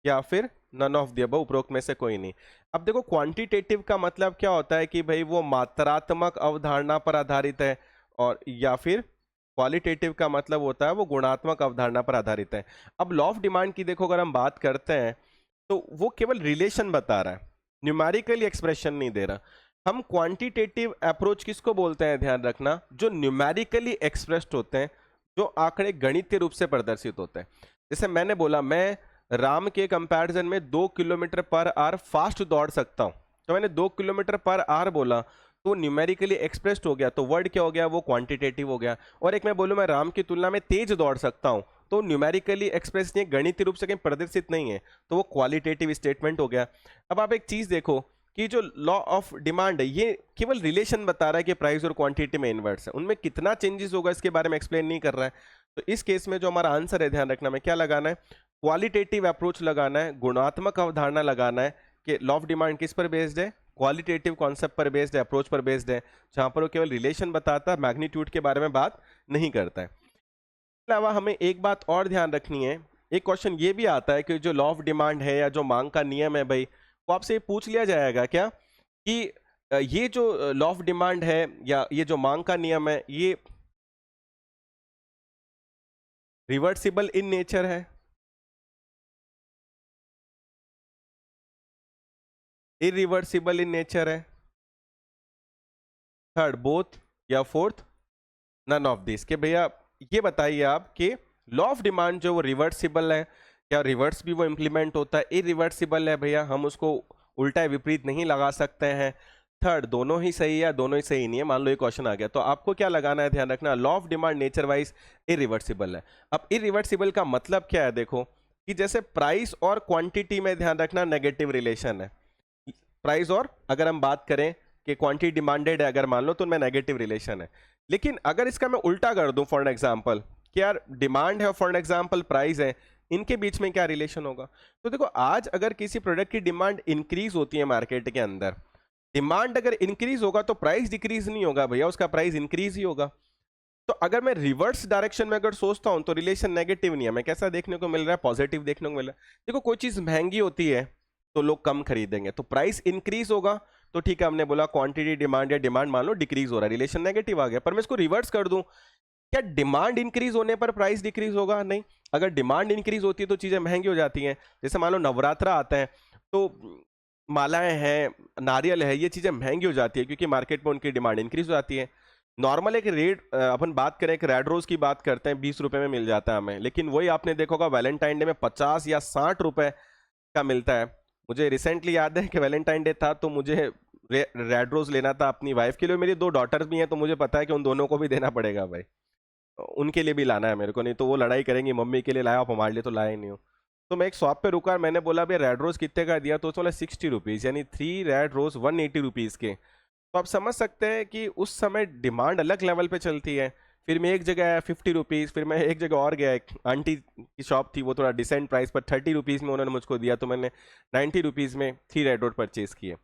या फिर नन ऑफ द अबव, उपरोक्त में से कोई नहीं। अब देखो क्वांटिटेटिव का मतलब क्या होता है कि भाई वो मात्रात्मक अवधारणा पर आधारित है, और या फिर क्वालिटेटिव का मतलब होता है वो गुणात्मक अवधारणा पर आधारित है। अब लॉ ऑफ डिमांड की देखो अगर हम बात करते हैं तो वो केवल रिलेशन बता रहा है, न्यूमेरिकली एक्सप्रेशन नहीं दे रहा। हम क्वांटिटेटिव अप्रोच किसको बोलते हैं? ध्यान रखना, जो न्यूमेरिकली एक्सप्रेस्ड होते हैं, जो आंकड़े गणितीय रूप से प्रदर्शित होते हैं। जैसे मैंने बोला मैं राम के कंपैरिजन में 2 किलोमीटर पर आवर फास्ट दौड़ सकता हूं, तो मैंने 2 किलोमीटर पर आवर बोला तो न्यूमेरिकली एक्सप्रेस्ड हो गया, तो वर्ड क्या हो गया? वो क्वांटिटेटिव हो गया। और एक मैं बोलूं मैं राम की तुलना में तेज दौड़ सकता हूं, तो न्यूमेरिकली एक्सप्रेस नहीं, गणितीय रूप से कहीं प्रदर्शित नहीं है, तो वो क्वालिटेटिव स्टेटमेंट हो गया। अब आप एक चीज देखो कि जो लॉ ऑफ डिमांड है ये केवल रिलेशन बता रहा है कि प्राइस और क्वांटिटी में इनवर्स है, उनमें कितना चेंजेस होगा इसके बारे में एक्सप्लेन नहीं कर रहा है। तो इस केस में जो हमारा आंसर है, ध्यान रखना, में क्या लगाना है? क्वालिटेटिव अप्रोच लगाना है, गुणात्मक अवधारणा लगाना है कि लॉ ऑफ डिमांड किस पर बेस्ड है? क्वालिटेटिव कॉन्सेप्ट पर बेस्ड है, अप्रोच पर बेस्ड है, जहां पर वो केवल रिलेशन बताता है, मैग्नीट्यूड के बारे में बात नहीं करता है। इसके अलावा हमें एक बात और ध्यान रखनी है, एक क्वेश्चन ये भी आता है कि जो लॉ ऑफ डिमांड है या जो मांग का नियम है भाई, वो आपसे पूछ लिया जाएगा क्या कि ये जो लॉ ऑफ डिमांड है या ये जो मांग का नियम है, ये रिवर्सिबल इन नेचर है, इरिवर्सिबल इन नेचर है, थर्ड बोथ, या फोर्थ नन ऑफ दिस? के भैया ये बताइए आप कि लॉ ऑफ डिमांड जो वो रिवर्सिबल है, क्या रिवर्स भी वो इंप्लीमेंट होता है? इरिवर्सिबल है भैया, हम उसको उल्टा विपरीत नहीं लगा सकते हैं। थर्ड दोनों ही सही है, दोनों ही सही नहीं है। मान लो ये क्वेश्चन आ गया तो आपको क्या लगाना है? ध्यान रखना, law of demand nature wise irreversible है। अब इरिवर्सिबल का मतलब क्या है? देखो कि जैसे प्राइस और क्वांटिटी में, ध्यान रखना, नेगेटिव रिलेशन है। प्राइस और अगर हम बात करें कि क्वांटिटी डिमांडेड है अगर मान लो, तो उनमें नेगेटिव रिलेशन है। लेकिन अगर इसका मैं उल्टा कर दूं, फॉर एग्जांपल कि यार डिमांड है, फॉर एग्जांपल प्राइस है, इनके बीच में क्या रिलेशन होगा? तो देखो आज अगर किसी प्रोडक्ट की डिमांड इंक्रीज होती है मार्केट के अंदर, डिमांड अगर इंक्रीज होगा तो प्राइस डिक्रीज नहीं होगा भैया, उसका प्राइस इंक्रीज ही होगा। तो अगर मैं रिवर्स डायरेक्शन में अगर सोचता हूं तो रिलेशन नेगेटिव नहीं है, हमें कैसा देखने को मिल रहा है? पॉजिटिव देखने को मिल रहा है। देखो कोई चीज महंगी होती है तो लोग कम खरीदेंगे, तो प्राइस इंक्रीज होगा तो ठीक है, हमने बोला क्वांटिटी डिमांड या डिमांड मान लो डिक्रीज हो रहा है, रिलेशन नेगेटिव आ गया। पर मैं इसको रिवर्स कर दूं, क्या डिमांड इंक्रीज होने पर प्राइस डिक्रीज होगा? नहीं। अगर डिमांड इंक्रीज होती है तो चीजें महंगी हो जाती हैं। जैसे मान लो नवरात्रा आता है तो मालाएं हैं, नारियल है, ये चीजें महंगी हो जाती है क्योंकि मार्केट में उनकी डिमांड इंक्रीज हो जाती है। नॉर्मल एक रेट अपन बात करें, एक रेड रोज की बात करते हैं, 20 रुपए में मिल जाता है हमें, लेकिन वही आपने देखा होगा वैलेंटाइन डे में 50 या 60 रुपए का मिलता है। मुझे रिसेंटली याद है कि वैलेंटाइन डे था तो मुझे रेड रोज लेना था अपनी वाइफ के लिए। मेरी 2 डॉटर्स भी हैं तो मुझे पता है कि उन दोनों को भी देना पड़ेगा भाई, उनके लिए भी लाना है मेरे को, नहीं तो वो लड़ाई करेंगी मम्मी के लिए लाया आप हमारे लिए तो लाए नहीं हो। तो मैं एक शॉप पे रुका, मैंने बोला भाई रेड रोज कितने का दिया, तो उसने बोला 60 रुपीज़, यानी 3 रेड रोज 180 रुपीज़ के। तो आप समझ सकते हैं कि उस समय डिमांड अलग लेवल पे चलती है। फिर मैं एक जगह आया 50 रुपीज़, फिर मैं एक जगह और गया, एक आंटी की शॉप थी, वो थोड़ा डिसेंट प्राइस पर 30 रुपीज़ में उन्होंने मुझको दिया, तो मैंने 90 रुपीज़ में 3 रेड रोड परचेज किए।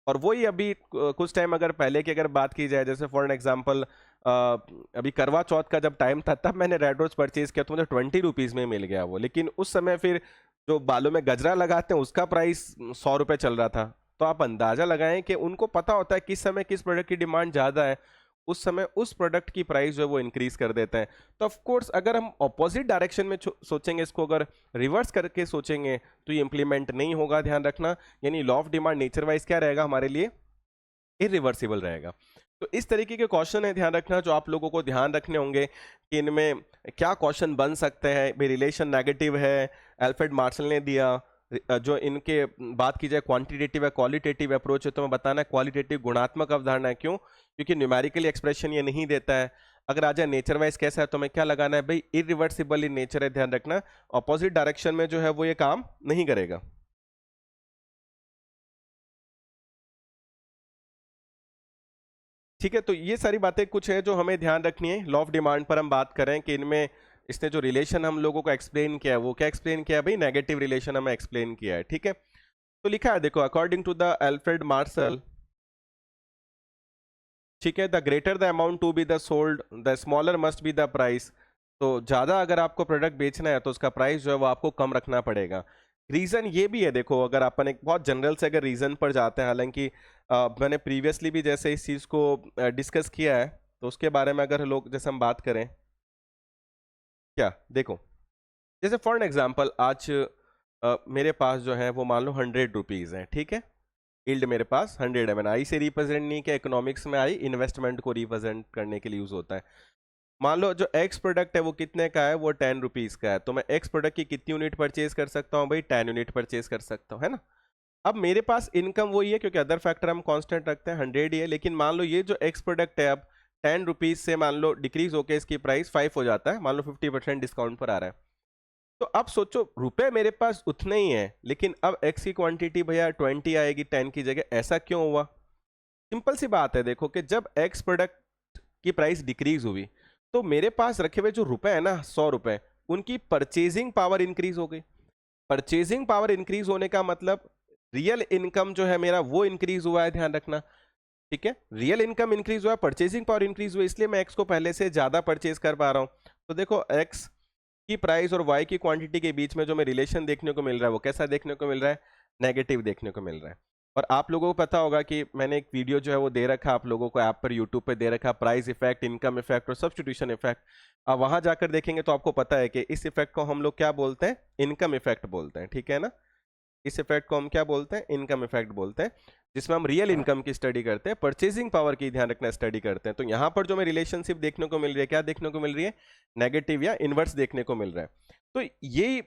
और वही अभी कुछ टाइम अगर पहले की अगर बात की जाए, जैसे फॉर एन एग्जाम्पल अभी करवा चौथ का जब टाइम था तब मैंने रेड रोज परचेज किया तो मुझे 20 रुपीज़ में मिल गया वो। लेकिन उस समय फिर जो बालों में गजरा लगाते हैं उसका प्राइस 100 रुपये चल रहा था। तो आप अंदाजा लगाएं कि उनको पता होता है किस समय किस प्रोडक्ट की डिमांड ज़्यादा है, उस समय उस प्रोडक्ट की प्राइस जो है वो इंक्रीज कर देते हैं। तो ऑफ कोर्स अगर हम ऑपोजिट डायरेक्शन में सोचेंगे, इसको अगर रिवर्स करके सोचेंगे तो ये इंप्लीमेंट नहीं होगा, ध्यान रखना। यानी law of demand nature wise क्या रहेगा हमारे लिए, इरिवर्सिबल रहेगा। तो इस तरीके के क्वेश्चन है, ध्यान रखना, जो आप लोगों को ध्यान रखने होंगे कि इनमें क्या क्वेश्चन बन सकते हैं। भाई रिलेशन नेगेटिव है, अल्फ्रेड मार्शल ने दिया। जो इनके बात की जाए क्वांटिटेटिव है क्वालिटेटिव अप्रोच है, तो मैं बताना है क्वालिटेटिव गुणात्मक अवधारणा है। क्यों? क्योंकि न्यूमेरिकली एक्सप्रेशन ये नहीं देता है। अगर आ जाए नेचर वाइज कैसा है, तो मैं क्या लगाना है भाई, इरिवर्सिबल इन नेचर है, ध्यान रखना। ऑपोजिट डायरेक्शन में जो है वो ये काम नहीं करेगा। ठीक है, तो ये सारी बातें कुछ है जो हमें ध्यान रखनी है। लॉ ऑफ डिमांड पर हम बात करें कि इनमें इसने जो रिलेशन हम लोगों को एक्सप्लेन किया है वो क्या एक्सप्लेन किया है भाई, नेगेटिव रिलेशन हमें एक्सप्लेन किया है। ठीक है, तो लिखा है देखो, according to the Alfred Marshall, ठीक है, the greater the amount to be the sold the smaller must be the price. तो ज़्यादा अगर आपको प्रोडक्ट बेचना है तो उसका प्राइस जो है वो आपको कम रखना पड़ेगा। रीज़न ये भी है, देखो अगर अपन एक बहुत जनरल से अगर रीज़न पर जाते हैं, हालांकि मैंने प्रीवियसली भी जैसे इस चीज़ को डिस्कस किया है, तो उसके बारे में अगर लोग जैसे हम बात करें, क्या देखो, जैसे फॉर एन एग्जांपल आज मेरे पास जो है वो मान लो 100 रुपीज़ है, ठीक है, यील्ड मेरे पास 100 है। मैंने आई से रिप्रेजेंट नहीं किया, इकोनॉमिक्स में आई इन्वेस्टमेंट को रिप्रेजेंट करने के लिए यूज़ होता है। मान लो जो एक्स प्रोडक्ट है वो कितने का है, वो 10 रुपीज़ का है, तो मैं एक्स प्रोडक्ट की कितनी यूनिट परचेज कर सकता हूँ भाई, 10 यूनिट परचेज कर सकता हूँ, है ना। अब मेरे पास इनकम वही है क्योंकि अदर फैक्टर हम कांस्टेंट रखते हैं, 100 ही है। लेकिन मान लो ये जो एक्स प्रोडक्ट है अब 10 रुपीज़ से मान लो डिक्रीज होकर इसकी प्राइस 5 हो जाता है, मान लो 50% डिस्काउंट पर आ रहा है। तो अब सोचो रुपए मेरे पास उतने ही है, लेकिन अब एक्स की क्वांटिटी भैया 20 आएगी 10 की जगह, ऐसा क्यों हुआ? सिंपल सी बात है, देखो कि जब एक्स प्रोडक्ट की प्राइस डिक्रीज हुई तो मेरे पास रखे हुए जो रुपए है ना 100 रुपए, उनकी परचेजिंग पावर इंक्रीज हो गई। परचेजिंग पावर इंक्रीज होने का मतलब रियल इनकम जो है मेरा वो इंक्रीज हुआ है, ध्यान रखना। ठीक है, रियल इनकम इंक्रीज हुआ है, परचेजिंग पावर इंक्रीज हुआ, इसलिए मैं एक्स को पहले से ज्यादा परचेज कर पा रहा हूं। तो देखो एक्स की प्राइस और वाई की क्वांटिटी के बीच में जो मैं रिलेशन देखने को मिल रहा है वो कैसा देखने को मिल रहा है, नेगेटिव देखने को मिल रहा है। और आप लोगों को पता होगा कि मैंने एक वीडियो जो है वो दे रखा आप लोगों को ऐप पर, यूट्यूब पे दे रखा, प्राइस इफेक्ट, इनकम इफेक्ट और सब्स्टिट्यूशन इफेक्ट। आप वहां जाकर देखेंगे तो आपको पता है कि इस इफेक्ट को हम लोग क्या बोलते हैं, इनकम इफेक्ट बोलते हैं, ठीक है ना। इस इफेक्ट को हम क्या बोलते हैं, इनकम इफेक्ट बोलते हैं, जिसमें हम रियल इनकम की स्टडी करते हैं, परचेजिंग पावर की ध्यान रखना स्टडी करते हैं। तो यहाँ पर जो हमें रिलेशनशिप देखने को मिल रही है, क्या देखने को मिल रही है, नेगेटिव या इनवर्स देखने को मिल रहा है। तो ये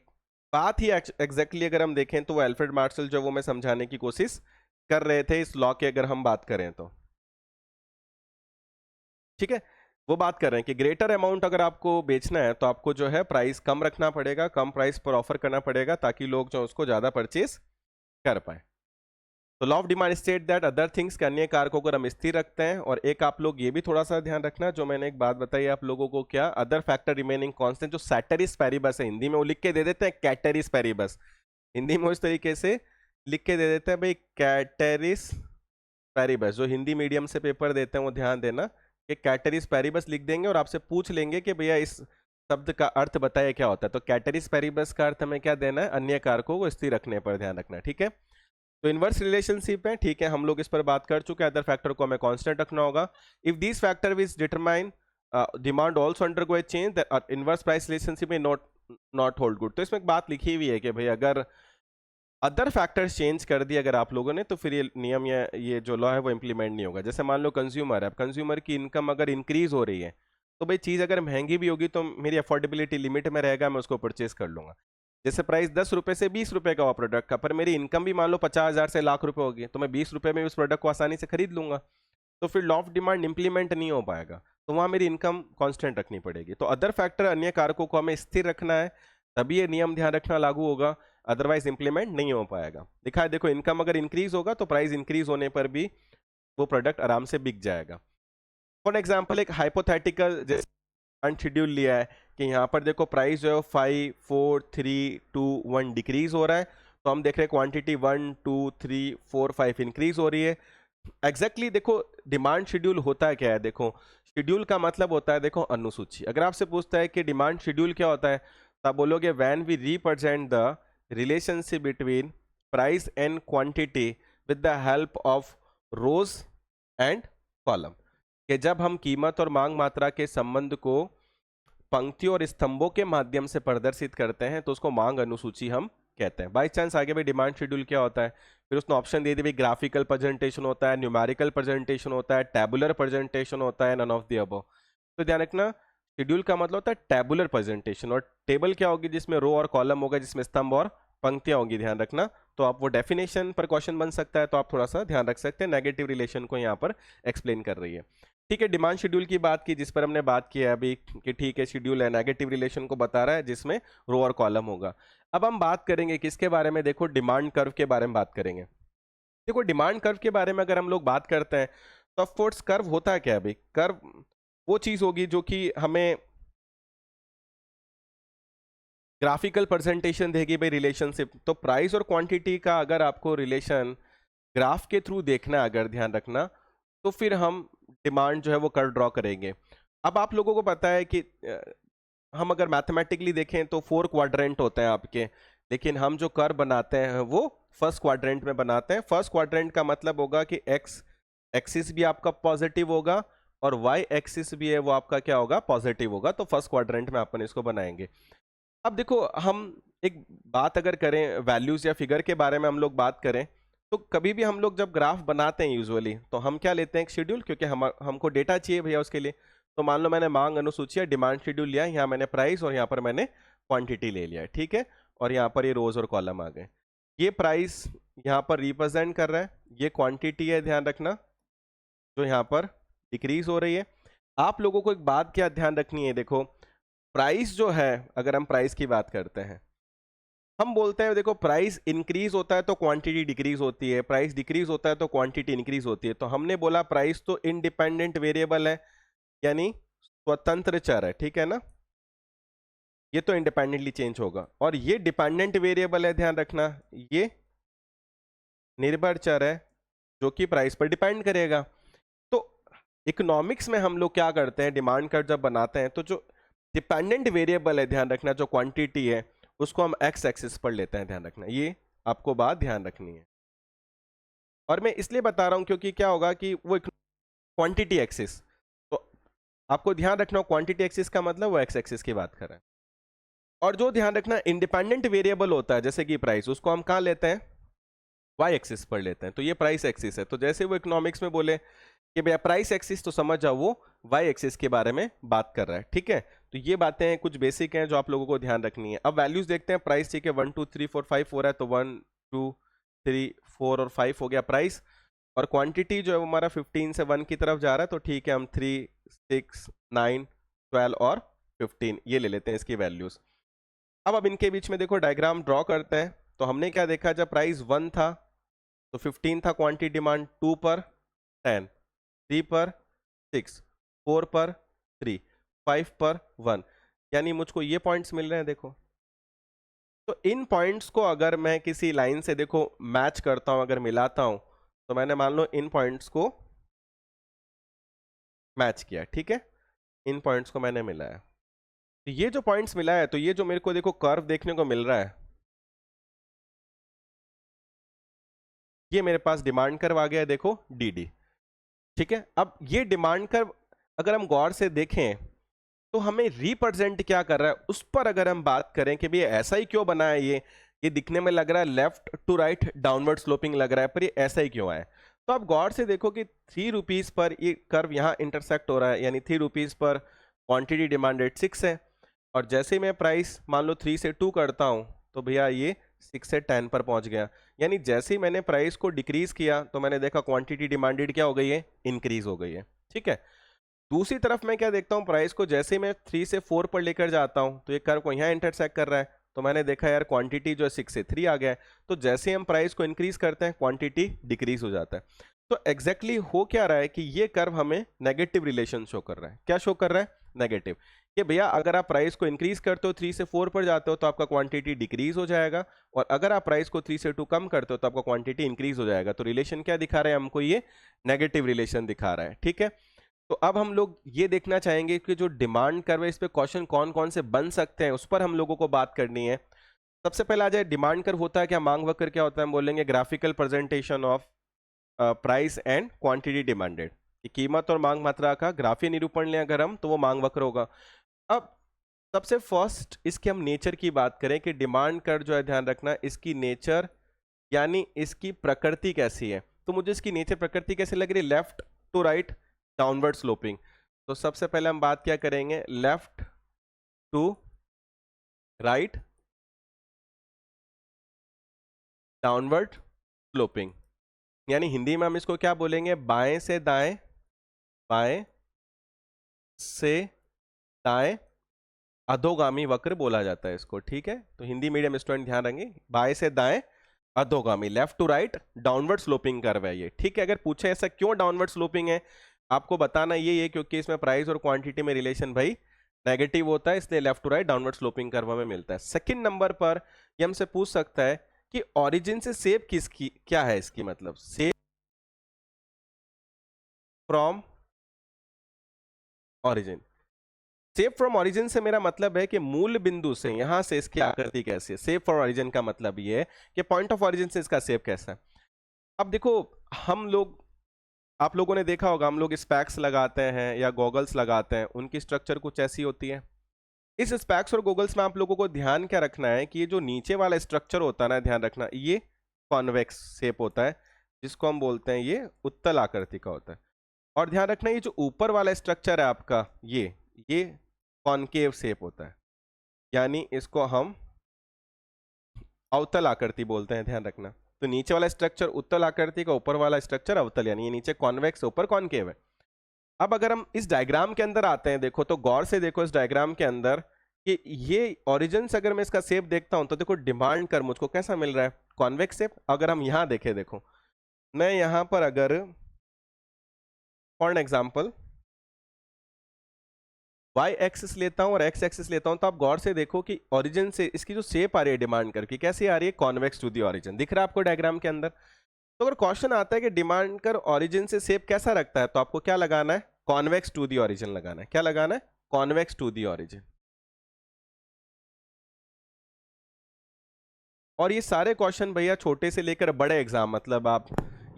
बात ही एग्जैक्टली अगर हम देखें तो वो अल्फ्रेड मार्शल जो वो मैं समझाने की कोशिश कर रहे थे इस लॉ की अगर हम बात करें तो, ठीक है, वो बात कर रहे हैं कि ग्रेटर अमाउंट अगर आपको बेचना है तो आपको जो है प्राइस कम रखना पड़ेगा, कम प्राइस पर ऑफर करना पड़ेगा ताकि लोग जो उसको ज्यादा परचेज कर पाए। तो law of demand state that other things के अन्य कारकों को हम स्थिर रखते हैं। और एक आप लोग ये भी थोड़ा सा ध्यान रखना, जो मैंने एक बात बताई आप लोगों को, क्या अदर फैक्टर रिमेनिंग कांस्टेंट, जो सैटरिस पेरिबस है, हिंदी में वो लिख के दे देते हैं कैटेरिस पेरिबस, हिंदी में इस तरीके से लिख के दे देते हैं भाई कैटेरिस पेरिबस। जो हिंदी मीडियम से पेपर देते हैं वो ध्यान देना कि कैटेरिस पेरिबस लिख देंगे और आपसे पूछ लेंगे कि भैया इस शब्द का अर्थ बताइए क्या होता है। तो कैटेरिस पेरिबस का अर्थ हमें क्या देना है, अन्य कारकों को स्थिर रखने पर ध्यान रखना, ठीक है। तो इनवर्स रिलेशनशिप है, ठीक है, हम लोग इस पर बात कर चुके हैं। अदर फैक्टर को हमें कांस्टेंट रखना होगा। If this factor which determine demand also undergo A change, inverse price relationship में नॉट होल्ड गुड। तो इसमें एक बात लिखी हुई है कि भाई अगर अदर फैक्टर्स चेंज कर दिए अगर आप लोगों ने, तो फिर ये नियम या ये जो लॉ है वो इंप्लीमेंट नहीं होगा। जैसे मान लो कंज्यूमर है, कंज्यूमर की इनकम अगर इंक्रीज हो रही है, तो भाई चीज़ अगर महंगी भी होगी तो मेरी अफोर्डेबिलिटी लिमिट में रहेगा, मैं उसको परचेज कर लूंगा। जैसे प्राइस 10 रुपए से 20 रुपए का हुआ प्रोडक्ट का, पर मेरी इनकम भी मान लो 50,000 से लाख रुपए होगी, तो मैं 20 रुपए में उस प्रोडक्ट को आसानी से खरीद लूंगा। तो फिर लॉ ऑफ डिमांड इंप्लीमेंट नहीं हो पाएगा, तो वहां मेरी इनकम कांस्टेंट रखनी पड़ेगी। तो अदर फैक्टर, अन्य कारकों को हमें स्थिर रखना है, तभी ये नियम ध्यान रखना लागू होगा, अदरवाइज इंप्लीमेंट नहीं हो पाएगा। दिखा है देखो, इनकम अगर इंक्रीज होगा तो प्राइस इंक्रीज होने पर भी वो प्रोडक्ट आराम से बिक जाएगा। फॉर एग्जाम्पल एक हाइपोथेटिकल जैसे शेड्यूल लिया है कि यहाँ पर देखो प्राइस जो है 5 4 3 2 1 डिक्रीज हो रहा है, तो हम देख रहे हैं क्वांटिटी 1 2 3 4 5 इंक्रीज हो रही है। एग्जैक्टली देखो डिमांड शेड्यूल होता है क्या है, देखो शेड्यूल का मतलब होता है देखो अनुसूची। अगर आपसे पूछता है कि डिमांड शेड्यूल क्या होता है, तो आप बोलोगे when we represent the relationship between price and quantity with the help of rows and column, कि जब हम कीमत और मांग मात्रा के संबंध को पंक्तियों और स्तंभों के माध्यम से प्रदर्शित करते हैं, तो उसको मांग अनुसूची हम कहते हैं। बाई चांस आगे भी डिमांड शेड्यूल क्या होता है, फिर उसने ऑप्शन दे दिए, ग्राफिकल प्रेजेंटेशन होता है, न्यूमेरिकल प्रेजेंटेशन होता है, टैबुलर प्रेजेंटेशन होता है, नन ऑफ द अबव। तो ध्यान रखना, शेड्यूल का मतलब होता है टैबुलर प्रेजेंटेशन, और टेबल क्या होगी, जिसमें रो और कॉलम होगा, जिसमें स्तंभ और पंक्तियां होंगी, ध्यान रखना। तो आप वो डेफिनेशन पर क्वेश्चन बन सकता है, तो आप थोड़ा सा ध्यान रख सकते हैं, नेगेटिव रिलेशन को यहाँ पर एक्सप्लेन कर रही है। ठीक है, डिमांड शेड्यूल की बात की, जिस पर हमने बात की है अभी कि ठीक है शेड्यूल है, नेगेटिव रिलेशन को बता रहा है जिसमें रो और कॉलम होगा। अब हम बात करेंगे किसके बारे में, देखो डिमांड कर्व के बारे में बात करेंगे। देखो डिमांड कर्व के बारे में अगर हम लोग बात करते हैं, तो ऑफकोर्स कर्व होता है क्या, अभी कर्व वो चीज होगी जो कि हमें ग्राफिकल प्रेजेंटेशन देगी भाई रिलेशनशिप। तो प्राइस और क्वांटिटी का अगर आपको रिलेशन ग्राफ के थ्रू देखना है, अगर ध्यान रखना, तो फिर हम डिमांड जो है वो कर्व ड्रॉ करेंगे। अब आप लोगों को पता है कि हम अगर मैथमेटिकली देखें तो 4 क्वाड्रेंट होते हैं आपके, लेकिन हम जो कर्व बनाते हैं वो फर्स्ट क्वाड्रेंट में बनाते हैं। फर्स्ट क्वाड्रेंट का मतलब होगा कि एक्स एक्सिस भी आपका पॉजिटिव होगा और वाई एक्सिस भी है वो आपका क्या होगा, पॉजिटिव होगा। तो फर्स्ट क्वाड्रेंट में अपन इसको बनाएंगे। अब देखो हम एक बात अगर करें वैल्यूज या फिगर के बारे में हम लोग बात करें, तो कभी भी हम लोग जब ग्राफ बनाते हैं यूजुअली, तो हम क्या लेते हैं, एक शेड्यूल, क्योंकि हमको डेटा चाहिए भैया उसके लिए। तो मान लो मैंने मांग अनुसूची या डिमांड शेड्यूल लिया, यहाँ मैंने प्राइस और यहाँ पर मैंने क्वांटिटी ले लिया, ठीक है, और यहाँ पर ये रोज और कॉलम आ गए। ये प्राइस यहाँ पर रिप्रेजेंट कर रहा है, ये क्वांटिटी है, ध्यान रखना, जो यहाँ पर डिक्रीज हो रही है। आप लोगों को एक बात क्या ध्यान रखनी है, देखो प्राइस जो है, अगर हम प्राइस की बात करते हैं, हम बोलते हैं देखो प्राइस इंक्रीज होता है तो क्वांटिटी डिक्रीज होती है, प्राइस डिक्रीज होता है तो क्वांटिटी इंक्रीज होती है। तो हमने बोला प्राइस तो इंडिपेंडेंट वेरिएबल है, यानी स्वतंत्र चर है, ठीक है ना, ये तो इंडिपेंडेंटली चेंज होगा। और ये डिपेंडेंट वेरिएबल है, ध्यान रखना, ये निर्भर चर है जो कि प्राइस पर डिपेंड करेगा। तो इकोनॉमिक्स में हम लोग क्या करते हैं, डिमांड कर्व जब बनाते हैं, तो जो डिपेंडेंट वेरिएबल है, ध्यान रखना, जो क्वांटिटी है, उसको हम एक्स एक्सिस पर लेते हैं, ध्यान रखना, ये आपको बात ध्यान रखनी है। और मैं इसलिए बता रहा हूं क्योंकि क्या होगा कि वो क्वांटिटी एक्सिस, तो आपको ध्यान रखना क्वांटिटी एक्सिस का मतलब वो एक्स एक्सिस की बात कर रहा है। और जो ध्यान रखना इंडिपेंडेंट वेरिएबल होता है, जैसे कि प्राइस, उसको हम कहाँ लेते हैं, वाई एक्सिस पर लेते हैं। तो ये प्राइस एक्सिस है। तो जैसे वो इकोनॉमिक्स में बोले कि भैया प्राइस एक्सिस, तो समझ जाओ वो वाई एक्सिस के बारे में बात कर रहा है, ठीक है। तो ये बातें कुछ बेसिक हैं जो आप लोगों को ध्यान रखनी है। अब वैल्यूज देखते हैं, प्राइस ठीक है 1 2 3 4 5 हो रहा है, तो 1 2 3 4 और 5 हो गया प्राइस। और क्वांटिटी जो है वो हमारा 15 से 1 की तरफ जा रहा है, तो ठीक है, हम 3 6 9 12 और 15 ये ले लेते हैं इसकी वैल्यूज। अब इनके बीच में देखो डायग्राम ड्रॉ करते हैं। तो हमने क्या देखा, जब प्राइस 1 था तो 15 था क्वांटिटी डिमांड, 2 पर 10, 3 पर 6, 4 पर 3, 5 पर 1, यानी मुझको ये पॉइंट्स मिल रहे हैं देखो। तो इन पॉइंट्स को अगर मैं किसी लाइन से देखो मैच करता हूं, अगर मिलाता हूं, तो मैंने मान लो इन पॉइंट्स को मैच किया, ठीक है, इन पॉइंट्स को मैंने मिलाया। तो ये जो पॉइंट्स मिला है, तो ये जो मेरे को देखो कर्व देखने को मिल रहा है, ये मेरे पास डिमांड कर्व आ गया है, देखो डी। ठीक है, अब ये डिमांड कर्व अगर हम गौर से देखें तो हमें रिप्रेजेंट क्या कर रहा है, उस पर अगर हम बात करें कि भाई ऐसा ही क्यों बना है, ये दिखने में लग रहा है left to right downward sloping लग रहा है, पर ये ऐसा ही क्यों है। तो आप गौर से देखो कि 3 रुपीज पर ये कर्व यहाँ इंटरसेक्ट हो रहा है, यानी 3 रुपीज पर क्वांटिटी डिमांडेड 6 है, और जैसे ही मैं प्राइस मान लो 3 से 2 करता हूँ तो भैया ये 6 से 10 पर पहुंच गया। यानी जैसे ही मैंने प्राइस को डिक्रीज किया तो मैंने देखा क्वांटिटी डिमांडेड क्या हो गई है, इंक्रीज हो गई है। ठीक है, दूसरी तरफ मैं क्या देखता हूँ, प्राइस को जैसे ही मैं 3 से 4 पर लेकर जाता हूँ तो ये कर्व को यहाँ इंटरसेक्ट कर रहा है, तो मैंने देखा यार क्वांटिटी जो है 6 से 3 आ गया है, तो जैसे ही हम प्राइस को इंक्रीज करते हैं क्वांटिटी डिक्रीज हो जाता है। तो एग्जैक्टली हो क्या रहा है कि ये कर्व हमें नेगेटिव रिलेशन शो कर रहा है। क्या शो कर रहा है, नेगेटिव, कि भैया अगर आप प्राइस को इंक्रीज करते हो 3 से 4 पर जाते हो तो आपका क्वांटिटी डिक्रीज हो जाएगा, और अगर आप प्राइस को 3 से 2 कम करते हो तो आपका क्वांटिटी इंक्रीज हो जाएगा। तो रिलेशन क्या दिखा रहा है हमको, ये नेगेटिव रिलेशन दिखा रहा है। ठीक है, तो अब हम लोग ये देखना चाहेंगे कि जो डिमांड कर्व है इस पे क्वेश्चन कौन कौन से बन सकते हैं, उस पर हम लोगों को बात करनी है। सबसे पहले आ जाए, डिमांड कर्व होता है क्या, मांग वक्र क्या होता है, हम बोलेंगे graphical presentation of price and quantity demanded. कीमत और मांग मात्रा का ग्राफीय निरूपण लें अगर हम, तो वो मांग वक्र होगा। अब सबसे फर्स्ट इसके हम नेचर की बात करें कि डिमांड कर्व जो है, ध्यान रखना इसकी नेचर यानी इसकी प्रकृति कैसी है। तो मुझे इसकी नेचर प्रकृति कैसी लग रही है, left to right downward sloping. तो सबसे पहले हम बात क्या करेंगे, left to right downward sloping, यानी हिंदी में हम इसको क्या बोलेंगे, बाएं से दाएं, बाएं से दाएं अधोगामी वक्र बोला जाता है इसको। ठीक है, तो हिंदी मीडियम स्टूडेंट ध्यान रखेंगे, बाएं से दाएं अधोगामी, left to right downward sloping curve है ये। ठीक है, अगर पूछे ऐसा क्यों डाउनवर्ड स्लोपिंग है, आपको बताना ये है क्योंकि इसमें प्राइस और क्वांटिटी में रिलेशन भाई नेगेटिव होता है, इसलिए left to right downward sloping curve हमें मिलता है। सेकंड नंबर पर ये हमसे पूछ सकता है कि ओरिजिन से शेप किसकी क्या है, इसकी मतलब shape from origin. Shape from origin से मेरा मतलब है कि मूल बिंदु से यहां से इसकी आकृति कैसी है। शेप फ्रॉम ओरिजिन का मतलब ये है कि पॉइंट ऑफ ओरिजिन से इसका शेप कैसा है। अब देखो, हम लोग, आप लोगों ने देखा होगा, हम लोग स्पेक्स लगाते हैं या गॉगल्स लगाते हैं, उनकी स्ट्रक्चर कुछ ऐसी होती है। इस स्पेक्स और गॉगल्स में आप लोगों को ध्यान क्या रखना है कि ये जो नीचे वाला स्ट्रक्चर होता है ना, ध्यान रखना ये कॉन्वेक्स शेप होता है, जिसको हम बोलते हैं ये उत्तल आकृति का होता है। और ध्यान रखना ये जो ऊपर वाला स्ट्रक्चर है आपका, ये कॉनकेव शेप होता है, यानी इसको हम अवतल आकृति बोलते हैं, ध्यान रखना। तो नीचे वाला स्ट्रक्चर उत्तल आकृति का, ऊपर वाला स्ट्रक्चर अवतल, यानी ये नीचे कॉन्वेक्स ऊपर कॉनकेव है। अब अगर हम इस डायग्राम के अंदर आते हैं, देखो तो गौर से देखो इस डायग्राम के अंदर कि ये ओरिजिन से अगर मैं इसका शेप देखता हूं तो देखो डिमांड कर मुझको कैसा मिल रहा है, कॉन्वेक्स शेप। अगर हम यहां देखें, देखो मैं यहां पर अगर फॉर एग्जाम्पल वाई एक्सिस लेता हूं और एक्स एक्सिस लेता हूं, तो आप गौर से देखो कि ओरिजिन से इसकी जो शेप आ रही है डिमांड कर की, कैसी आ रही है, कॉन्वेक्स टू दी ओरिजिन। दिख रहा है आपको डायग्राम के अंदर। तो अगर क्वेश्चन आता है कि डिमांड कर ओरिजिन से शेप कैसा रखता है, तो आपको क्या लगाना है, कॉन्वेक्स टू दी ओरिजिन लगाना है। क्या लगाना है, कॉन्वेक्स टू दी ओरिजिन। और ये सारे क्वेश्चन भैया छोटे से लेकर बड़े एग्जाम, मतलब आप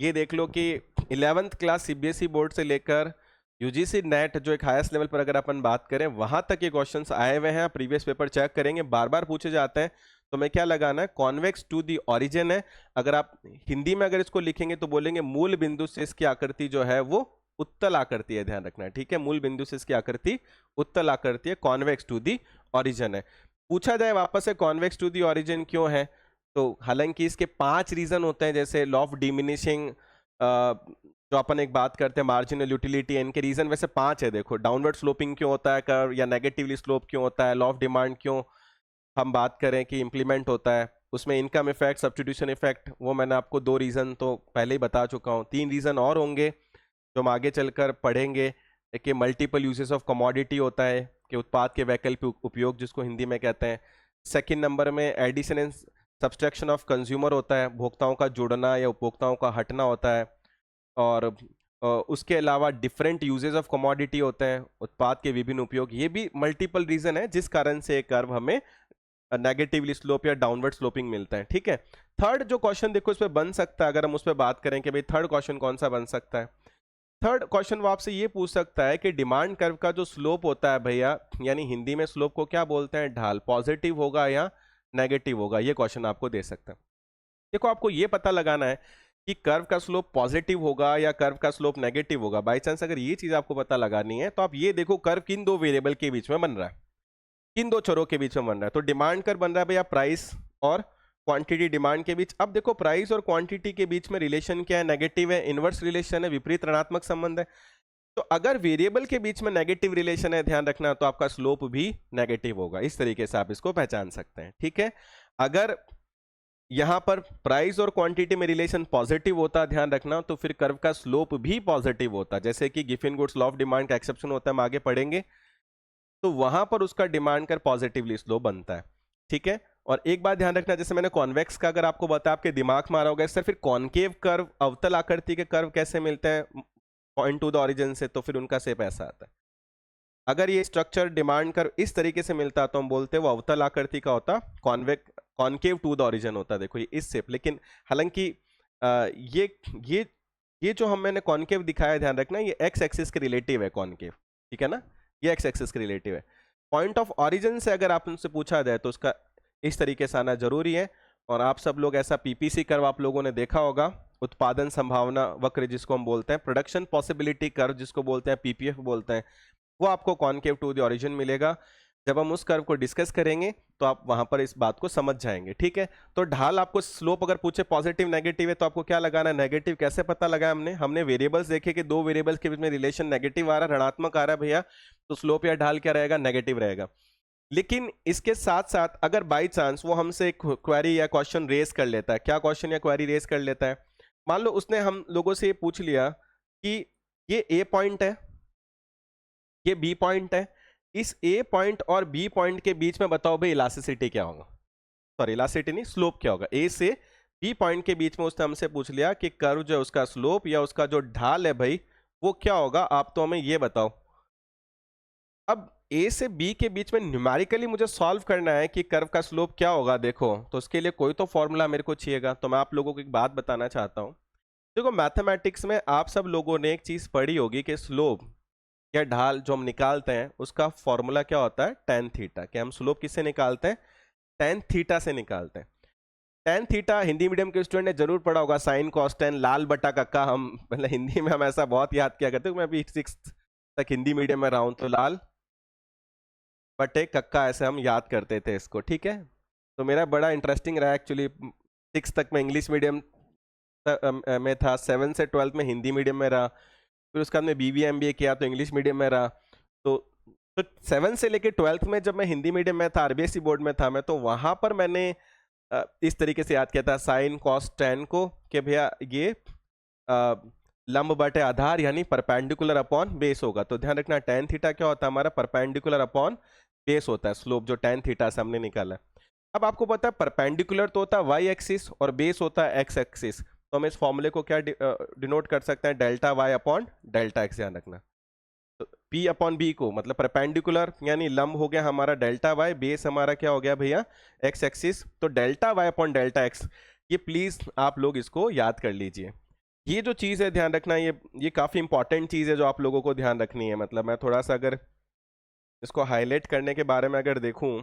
ये देख लो कि 11th क्लास सीबीएसई बोर्ड से लेकर यूजीसी नेट जो एक हाईएस्ट लेवल पर अगर अपन बात करें, वहां तक ये क्वेश्चंस आए हुए हैं। प्रीवियस पेपर चेक करेंगे, बार बार पूछे जाते हैं। तो मैं क्या लगाना है, कॉन्वेक्स टू दी ओरिजिन है। अगर आप हिंदी में अगर इसको लिखेंगे तो बोलेंगे मूल बिंदु से इसकी आकृति जो है वो उत्तल आकृति है, ध्यान रखना है। ठीक है, मूल बिंदु से इसकी आकृति उत्तल आकृति है, कॉन्वेक्स टू दी ओरिजिन है। पूछा जाए वापस से कॉन्वेक्स टू दी ओरिजिन क्यों है, तो हालांकि इसके 5 रीजन होते हैं, जैसे लॉ ऑफ डिमिनिशिंग जो अपन एक बात करते हैं, मार्जिनल यूटिलिटी, इनके रीजन वैसे 5 है। देखो, डाउनवर्ड स्लोपिंग क्यों होता है कर्व, या नेगेटिवली स्लोप क्यों होता है, लॉ ऑफ डिमांड क्यों हम बात करें कि इंप्लीमेंट होता है, उसमें इनकम इफेक्ट, सब्स्टिट्यूशन इफेक्ट, वो मैंने आपको 2 रीजन तो पहले ही बता चुका हूँ। 3 रीजन और होंगे जो हम आगे चलकर पढ़ेंगे, कि मल्टीपल यूजेस ऑफ कमोडिटी होता है, कि उत्पाद के वैकल्पिक उपयोग जिसको हिंदी में कहते हैं। सेकंड नंबर में addition and subtraction of consumer होता है, भोक्ताओं का जुड़ना या उपभोक्ताओं का हटना होता है। और उसके अलावा डिफरेंट यूजेस ऑफ कमोडिटी होते हैं, उत्पाद के विभिन्न उपयोग। ये भी मल्टीपल रीजन है जिस कारण से कर्व हमें नेगेटिवली स्लोप या डाउनवर्ड स्लोपिंग मिलता है। ठीक है, थर्ड जो क्वेश्चन देखो इस पे बन सकता है, अगर हम उस पर बात करें कि भाई थर्ड क्वेश्चन कौन सा बन सकता है। थर्ड क्वेश्चन वो आपसे ये पूछ सकता है कि डिमांड कर्व का जो स्लोप होता है भैया, यानी हिंदी में स्लोप को क्या बोलते हैं, ढाल, पॉजिटिव होगा या नेगेटिव होगा, ये क्वेश्चन आपको दे सकता है। देखो आपको ये पता लगाना है कि कर्व का स्लोप पॉजिटिव होगा या कर्व का स्लोप नेगेटिव होगा। बाई चांस अगर ये चीज आपको पता लगानी है तो आप ये देखो कर्व किन दो वेरिएबल के बीच में बन रहा है, किन दो चरों के बीच में बन रहा है। तो डिमांड कर्व बन रहा है भैया प्राइस और क्वांटिटी डिमांड के बीच। अब देखो प्राइस और क्वांटिटी के बीच में रिलेशन क्या है, नेगेटिव है, इनवर्स रिलेशन है, विपरीत ऋणात्मक संबंध है। तो अगर वेरिएबल के बीच में नेगेटिव रिलेशन है, ध्यान रखना, तो आपका स्लोप भी नेगेटिव होगा। इस तरीके से आप इसको पहचान सकते हैं। ठीक है, अगर यहां पर प्राइस और क्वांटिटी में रिलेशन पॉजिटिव होता, ध्यान रखना, तो फिर कर्व का स्लोप भी पॉजिटिव होता। जैसे कि गिफिन-गुड्स लॉ ऑफ डिमांड का एक्सेप्शन होता है, हम आगे पढ़ेंगे, तो वहां पर उसका डिमांड कर पॉजिटिवली स्लोप बनता है। ठीक है, और एक बात ध्यान रखना, जैसे मैंने कॉन्वेक्स का अगर आपको बताया, आपके दिमाग में आ रहा होगा सर फिर कॉनकेव कर्व, अवतल आकृति के कर्व कैसे मिलते हैं पॉइंट टू द ओरिजिन से, तो फिर उनका शेप ऐसा आता है। अगर ये स्ट्रक्चर डिमांड कर्व इस तरीके से मिलता तो हम बोलते हैं वो अवतल आकृति का होता, कॉनकेव टू द ओरिजिन होता। देखो ये इस शेप, लेकिन हालांकि ये ये ये जो मैंने कॉनकेव दिखाया, ध्यान रखना, ये एक्स एक्सिस के रिलेटिव है कॉनकेव। ठीक है ना, ये एक्स एक्सिस के रिलेटिव है। पॉइंट ऑफ ओरिजिन से अगर आप उनसे पूछा जाए तो उसका इस तरीके से आना जरूरी है। और आप सब लोग ऐसा पीपीसी कर्व आप लोगों ने देखा होगा, उत्पादन संभावना वक्र जिसको हम बोलते हैं, प्रोडक्शन पॉसिबिलिटी कर्व जिसको बोलते हैं, पीपीएफ बोलते हैं, वो आपको कॉनकेव टू द ओरिजिन मिलेगा। जब हम उस कर्व को डिस्कस करेंगे तो आप वहां पर इस बात को समझ जाएंगे। ठीक है, तो ढाल आपको स्लोप अगर पूछे पॉजिटिव नेगेटिव है तो आपको क्या लगाना है, नेगेटिव। कैसे पता लगाया हमने वेरिएबल्स देखे कि दो वेरिएबल्स के बीच में रिलेशन नेगेटिव आ रहा है, ऋणात्मक आ रहा है भैया, तो स्लोप या ढाल क्या रहेगा, नेगेटिव रहेगा। लेकिन इसके साथ साथ अगर बाई चांस वो हमसे एक क्वेरी या क्वेश्चन रेस कर लेता है, क्या क्वेश्चन या क्वेरी रेस कर लेता है, मान लो उसने हम लोगों से ये पूछ लिया कि ये ए पॉइंट है, ये बी पॉइंट है, इस ए पॉइंट और बी पॉइंट के बीच में बताओ भाई इलास्टिसिटी क्या होगा, सॉरी इलास्टिसिटी नहीं, स्लोप क्या होगा। ए से बी पॉइंट के बीच में उसने हमसे पूछ लिया कि कर्व जो है उसका स्लोप या उसका जो ढाल है भाई वो क्या होगा, आप तो हमें ये बताओ। अब ए से बी के बीच में न्यूमेरिकली मुझे सॉल्व करना है कि कर्व का स्लोप क्या होगा। देखो तो उसके लिए कोई तो फॉर्मूला मेरे को चाहिएगा। तो मैं आप लोगों को एक बात बताना चाहता हूं, देखो मैथमेटिक्स में आप सब लोगों ने एक चीज पढ़ी होगी कि स्लोप या ढाल जो हम निकालते हैं उसका फॉर्मूला क्या होता है, टेन थीटा। कि हम स्लोप किससे निकालते हैं, टेन थीटा से निकालते हैं। टेन थीटा हिंदी मीडियम के स्टूडेंट ने जरूर पढ़ा होगा, साइन कॉस टेन, लाल बटा कक्का। हम मतलब हिंदी में हम ऐसा बहुत याद किया करते हैं। मैं अभी 6th तक हिंदी मीडियम में रहा हूं, तो लाल बटे कक्का ऐसे हम याद करते थे इसको। ठीक है, तो मेरा बड़ा इंटरेस्टिंग रहा एक्चुअली। 6th तक मैं इंग्लिश मीडियम में था, 7 से 12 में हिंदी मीडियम में रहा, फिर उसके बाद में BBA MBA किया तो इंग्लिश मीडियम में रहा। तो 7 से लेकर 12th में जब मैं हिंदी मीडियम में था, RBSE बोर्ड में था मैं, तो वहां पर मैंने इस तरीके से याद किया था साइन कॉस टेन को कि भैया ये लंब बटे आधार यानी परपेंडिकुलर अपॉन बेस होगा। तो ध्यान रखना टेन थीटा क्या होता है हमारा, परपेंडिकुलर अपॉन बेस होता है स्लोप, जो टेन थीटा से हमने निकाला है। अब आपको पता है परपेंडिकुलर तो होता है वाई एक्सिस और बेस होता है एक्स एक्सिस। तो हम इस फॉर्मूले को क्या डिनोट कर सकते हैं, delta y upon delta x. ध्यान रखना, तो P अपॉन बी को मतलब परपेंडिकुलर यानी लंब हो गया हमारा डेल्टा वाई, बेस हमारा क्या हो गया भैया एक्स एक्सिस। तो delta y upon delta x, ये प्लीज आप लोग इसको याद कर लीजिए। ये जो चीज़ है ध्यान रखना, ये काफ़ी इंपॉर्टेंट चीज़ है जो आप लोगों को ध्यान रखनी है। मतलब मैं थोड़ा सा अगर इसको हाईलाइट करने के बारे में अगर देखूं,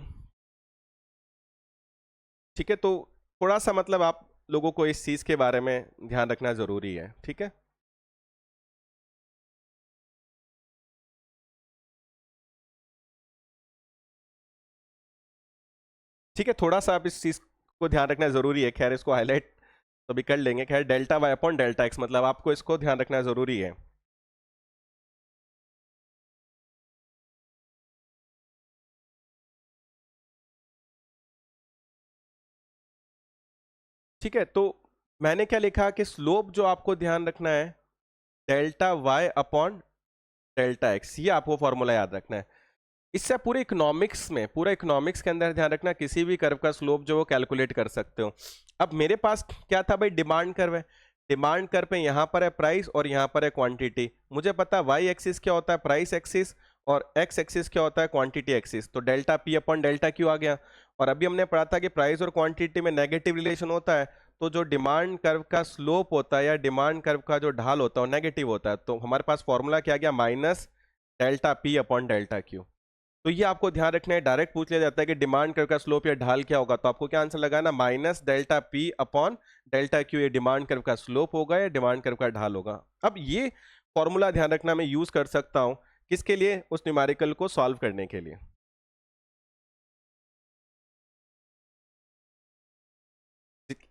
ठीक है, तो थोड़ा सा मतलब आप लोगों को इस चीज़ के बारे में ध्यान रखना ज़रूरी है। ठीक है, ठीक है, थोड़ा सा आप इस चीज़ को ध्यान रखना ज़रूरी है। खैर इसको हाईलाइट तो भी कर लेंगे। खैर delta y upon delta x मतलब आपको इसको ध्यान रखना ज़रूरी है। ठीक है, तो मैंने क्या लिखा कि स्लोप जो आपको ध्यान रखना है delta y upon delta x, ये आपको फॉर्मूला याद रखना है। इससे पूरे इकोनॉमिक्स में, पूरा इकोनॉमिक्स के अंदर ध्यान रखना किसी भी कर्व का स्लोप जो वो कैलकुलेट कर सकते हो। अब मेरे पास क्या था भाई, डिमांड कर्व है। डिमांड कर्व पे यहाँ पर है प्राइस और यहाँ पर है क्वांटिटी। मुझे पता वाई एक्सिस क्या होता है, प्राइस एक्सिस, और एक्स एक्सिस क्या होता है, क्वांटिटी एक्सिस, तो delta P upon delta Q आ गया। और अभी हमने पढ़ा था कि प्राइस और क्वांटिटी में नेगेटिव रिलेशन होता है, तो जो डिमांड कर्व का स्लोप होता है या डिमांड कर्व का जो ढाल होता है वो नेगेटिव होता है। तो हमारे पास फॉर्मूला क्या गया, minus delta P upon delta Q. तो ये आपको ध्यान रखना है, डायरेक्ट पूछ लिया जाता है कि डिमांड कर्व का स्लोप या ढाल क्या होगा, तो आपको क्या आंसर लगाना, minus delta P upon delta Q. ये डिमांड कर्व का स्लोप होगा या डिमांड कर्व का ढाल होगा। अब ये फॉर्मूला ध्यान रखना मैं यूज कर सकता हूं किसके लिए, उस न्यूमेरिकल को सॉल्व करने के लिए।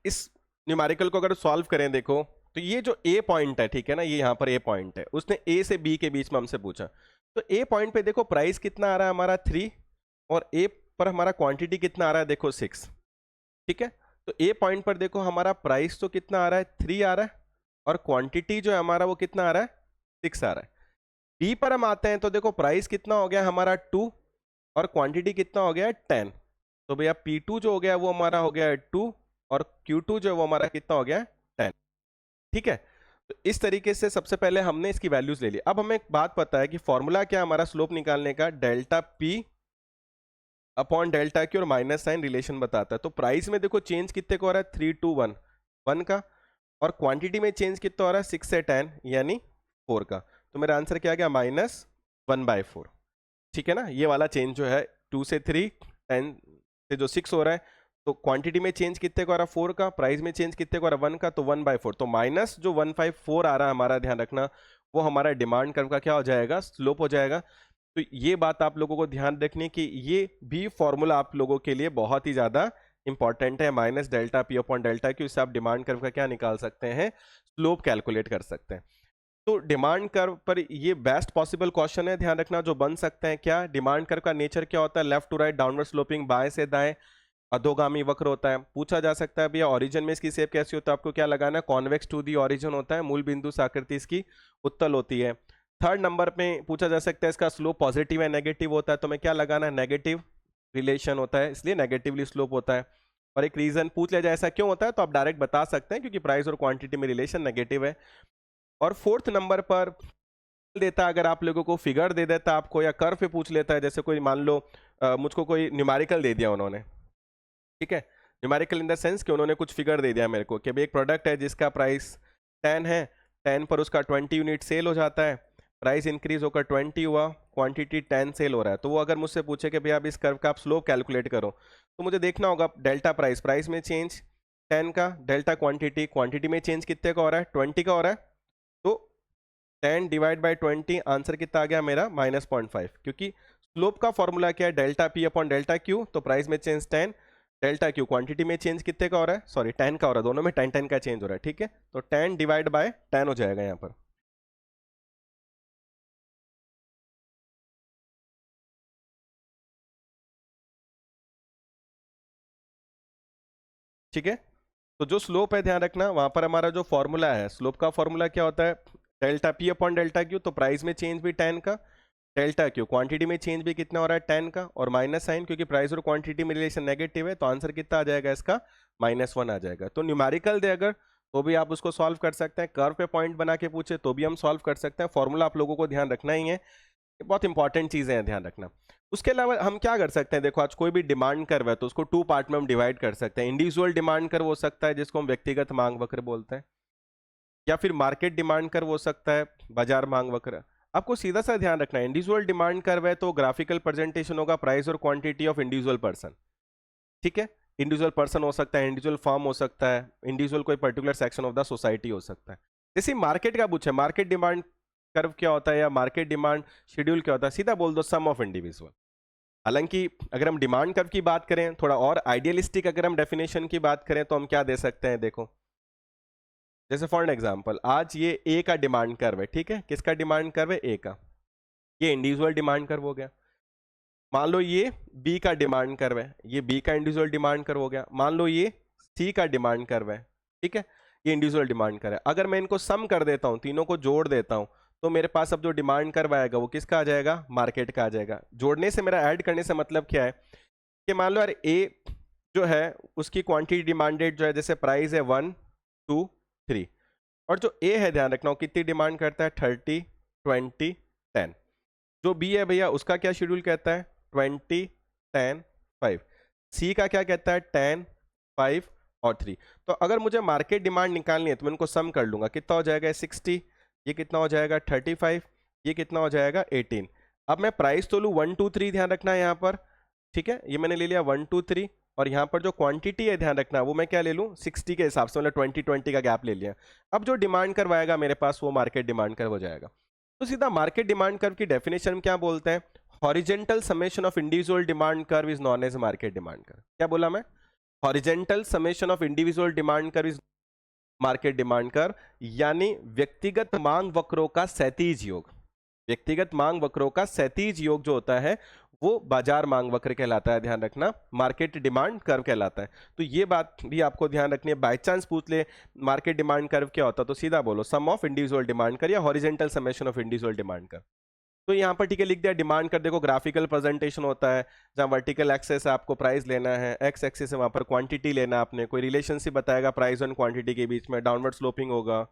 इस न्यूमेरिकल को अगर सॉल्व करें देखो, तो ये जो ए पॉइंट है, ठीक है ना, ये यहाँ पर ए पॉइंट है, उसने ए से बी के बीच में हमसे पूछा। तो ए पॉइंट पे देखो प्राइस कितना आ रहा है हमारा 3, और ए पर हमारा क्वांटिटी कितना आ रहा है देखो 6, ठीक है। तो ए पॉइंट पर देखो हमारा प्राइस तो कितना आ रहा है 3 आ रहा है, और क्वांटिटी जो है हमारा वो कितना आ रहा है 6 आ रहा है। बी पर हम आते हैं तो देखो प्राइस कितना हो गया हमारा 2, और क्वांटिटी कितना हो गया 10। तो भैया P2 जो हो गया वो हमारा हो गया 2, और Q2 जो है वो हमारा कितना हो गया 10, ठीक है। तो इस तरीके से सबसे पहले हमने इसकी वैल्यूज ले ली। अब हमें एक बात पता है कि फॉर्मूला क्या हमारा स्लोप निकालने का, delta P upon delta Q, और माइनस साइन रिलेशन बताता है। तो प्राइस में देखो चेंज कितने को हो रहा है 3 to 1 1 का, और क्वांटिटी में चेंज कितना हो रहा है 6 से 10 यानी 4 का। तो मेरा आंसर क्या आ गया, -1/4, ठीक है ना। ये वाला चेंज जो है 2 से 3, 10 से जो 6 हो रहा है, तो क्वांटिटी में चेंज कितने को आ रहा है 4 का, प्राइस में चेंज कितने को आ रहा है 1 का, तो 1/4। तो माइनस जो 154 आ रहा है हमारा, ध्यान रखना, वो हमारा डिमांड कर्व का क्या हो जाएगा, स्लोप हो जाएगा। तो ये बात आप लोगों को ध्यान रखनी कि ये भी फॉर्मूला आप लोगों के लिए बहुत ही ज्यादा इंपॉर्टेंट है, minus delta P upon delta Q. इससे आप डिमांड कर्व का क्या निकाल सकते हैं, स्लोप कैलकुलेट कर सकते हैं। तो डिमांड कर्व पर ये बेस्ट पॉसिबल क्वेश्चन है, ध्यान रखना, जो बन सकते हैं। क्या डिमांड कर्व का नेचर क्या होता है, left to right, downward sloping, बाएं से दाएं, अधोगामी वक्र होता है। पूछा जा सकता है भैया ओरिजिन में इसकी शेप कैसी होती है, आपको क्या लगाना है, कॉन्वेक्स टू दी ओरिजिन होता है, मूल बिंदु से आकृति इसकी उत्तल होती है। थर्ड नंबर पे पूछा जा सकता है इसका स्लोप पॉजिटिव है नेगेटिव होता है, तो मैं क्या लगाना है, नेगेटिव रिलेशन होता है, इसलिए नेगेटिवली स्लोप होता है। और एक रीजन पूछ लिया जाए ऐसा क्यों होता है, तो आप डायरेक्ट बता सकते हैं क्योंकि प्राइस और क्वांटिटी में रिलेशन नेगेटिव है। और फोर्थ नंबर पर देता, अगर आप लोगों को फिगर दे देता आपको, या कर्व पे पूछ लेता है, जैसे कोई मान लो मुझको कोई न्यूमेरिकल दे दिया उन्होंने, ठीक है, न्यूमेरिकल इन द सेंस कि उन्होंने कुछ फिगर दे दिया मेरे को कि भाई एक प्रोडक्ट है जिसका प्राइस 10 है, 10 पर उसका 20 यूनिट सेल हो जाता है, प्राइस इंक्रीज होकर 20 हुआ, क्वांटिटी 10 सेल हो रहा है। तो वो अगर मुझसे पूछे कि भैया आप इस कर्व का आप स्लोप कैलकुलेट करो, तो मुझे देखना होगा डेल्टा प्राइस, प्राइस में चेंज 10 का, डेल्टा क्वांटिटी, क्वांटिटी में चेंज कितने का हो रहा है 20 का हो रहा है, तो 10 डिवाइड बाई 20, आंसर कितना आ गया मेरा -0.5। क्योंकि स्लोप का फॉर्मूला क्या है, delta P upon delta Q, तो प्राइस में चेंज 10, डेल्टा क्यू क्वांटिटी में चेंज कितने का हो रहा है, सॉरी 10 का हो रहा है, दोनों में 10 10 का चेंज हो रहा है, ठीक है। तो 10 डिवाइड बाय 10 हो जाएगा यहाँ पर, ठीक है। तो जो स्लोप है ध्यान रखना, वहां पर हमारा जो फॉर्मूला है, स्लोप का फॉर्मूला क्या होता है, delta P upon delta Q, तो प्राइस में चेंज भी 10 का, डेल्टा क्यू क्वांटिटी में चेंज भी कितना हो रहा है 10 का, और माइनस साइन, क्योंकि प्राइस और क्वांटिटी में रिलेशन नेगेटिव है, तो आंसर कितना आ जाएगा इसका, -1 आ जाएगा। तो न्यूमेरिकल दे अगर, तो भी आप उसको सॉल्व कर सकते हैं, कर्व पे पॉइंट बना के पूछे तो भी हम सॉल्व कर सकते हैं। फॉर्मूला आप लोगों को ध्यान रखना ही है, ये बहुत इंपॉर्टेंट चीजें हैं, ध्यान रखना। उसके अलावा हम क्या कर सकते हैं, देखो आज कोई भी डिमांड कर्व है तो उसको 2 पार्ट में हम डिवाइड कर सकते हैं। इंडिविजुअल डिमांड कर्व हो सकता है जिसको हम व्यक्तिगत मांग वक्र बोलते हैं, या फिर मार्केट डिमांड कर्व हो सकता है, बाजार मांग वक्र। आपको सीधा सा ध्यान रखना है, इंडिविजुअल डिमांड कर्व है तो ग्राफिकल प्रेजेंटेशन होगा प्राइस और क्वांटिटी ऑफ इंडिविजुअल पर्सन, ठीक है। इंडिविजुअल पर्सन हो सकता है, इंडिविजुअल फर्म हो सकता है, इंडिविजुअल कोई particular section of the society हो सकता है। जैसे मार्केट का पूछे, मार्केट डिमांड कर्व क्या होता है या मार्केट डिमांड शेड्यूल क्या होता है, सीधा बोल दो सम ऑफ इंडिविजुअल। हालांकि अगर हम डिमांड कर्व की बात करें, थोड़ा और आइडियलिस्टिक अगर हम डेफिनेशन की बात करें, तो हम क्या दे सकते हैं, देखो जैसे फॉर एग्जांपल आज ये ए का डिमांड कर्व है, ठीक है, किसका डिमांड कर्व है, ए का, ये इंडिविजुअल डिमांड कर्व हो गया। मान लो ये बी का डिमांड कर्व है, ये बी का इंडिविजुअल डिमांड कर्व हो गया। मान लो ये सी का डिमांड कर्व है, ठीक है, ये इंडिविजुअल डिमांड कर्व है। अगर मैं इनको सम कर देता हूं, तीनों को जोड़ देता हूं, तो मेरे पास अब जो डिमांड कर्व आएगा वो किसका आ जाएगा, मार्केट का आ जाएगा। जोड़ने से मेरा ऐड करने से मतलब क्या है कि मान लो यार ए जो है उसकी क्वांटिटी डिमांडेड जो है, जैसे प्राइस है 1 2 3, और जो ए है ध्यान रखना वो कितनी डिमांड करता है 30 20 10। जो बी है भैया उसका क्या शेड्यूल कहता है 20, 10, 5। सी का क्या कहता है 10, 5 और 3। तो अगर मुझे मार्केट डिमांड निकालनी है तो मैं इनको सम कर लूंगा, कितना हो जाएगा 60, ये कितना हो जाएगा 35, ये कितना हो जाएगा 18। अब मैं प्राइस तो लूँ 1, 2, 3, ध्यान रखना है यहाँ पर, ठीक है, ये मैंने ले लिया 1, 2, 3, और यहाँ पर जो क्वांटिटी है ध्यान रखना वो मैं क्या ले लूँ 60 के हिसाब से, मतलब 20 का गैप ले लिया। अब जो डिमांड कर्व आएगा मेरे पास वो मार्केट डिमांड कर्व हो जाएगा। तो सीधा मार्केट डिमांड कर्व की डेफिनेशन में क्या बोलते हैं, horizontal summation of individual demand curve is known as market demand curve. क्या बोला मैं, horizontal summation of individual demand curve is market demand curve, यानी व्यक्तिगत मांग वक्रों का क्षैतिज योग। व्यक्तिगत मांग वक्रों का क्षैतिज योग जो होता है वो बाजार मांग वक्र कहलाता है, ध्यान रखना, मार्केट डिमांड कर्व कहलाता है। तो ये बात भी आपको ध्यान रखनी है, बाय चांस पूछ ले मार्केट डिमांड कर्व क्या होता है तो सीधा बोलो सम ऑफ इंडिविजुअल डिमांड कर्व या horizontal summation of individual demand curve. तो यहाँ पर ठीक है लिख दिया डिमांड कर, देखो ग्राफिकल प्रेजेंटेशन होता है जहाँ वर्टिकल एक्सेस है आपको प्राइस लेना है, एक्स एक्सेस है वहाँ पर क्वांटिटी लेना है आपने, कोई रिलेशनशिप बताएगा प्राइस और क्वांटिटी के बीच में, डाउनवर्ड स्लोपिंग होगा,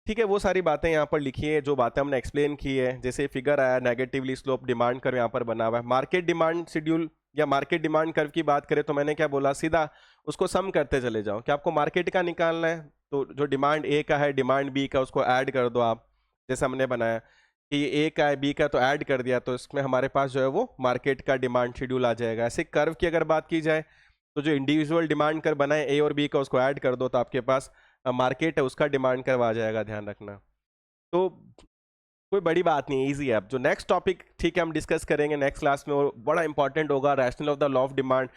ठीक है, वो सारी बातें यहाँ पर लिखी है जो बातें हमने एक्सप्लेन की है। जैसे फिगर आया नेगेटिवली स्लोप डिमांड कर्व यहाँ पर बना हुआ है। मार्केट डिमांड शेड्यूल या मार्केट डिमांड कर्व की बात करें तो मैंने क्या बोला, सीधा उसको सम करते चले जाओ कि आपको मार्केट का निकालना है तो जो डिमांड ए का है डिमांड बी का उसको ऐड कर दो आप, जैसे हमने बनाया कि ए का है बी का तो ऐड कर दिया तो इसमें हमारे पास जो है वो मार्केट का डिमांड शेड्यूल आ जाएगा। ऐसे कर्व की अगर बात की जाए तो जो इंडिविजुअल डिमांड कर्व बनाए ए और बी का उसको ऐड कर दो तो आपके पास मार्केट है उसका डिमांड कर्व आ जाएगा, ध्यान रखना। तो कोई बड़ी बात नहीं है, ईजी है। अब जो नेक्स्ट टॉपिक ठीक है हम डिस्कस करेंगे नेक्स्ट क्लास में, वो बड़ा इंपॉर्टेंट होगा, rational of the law of demand.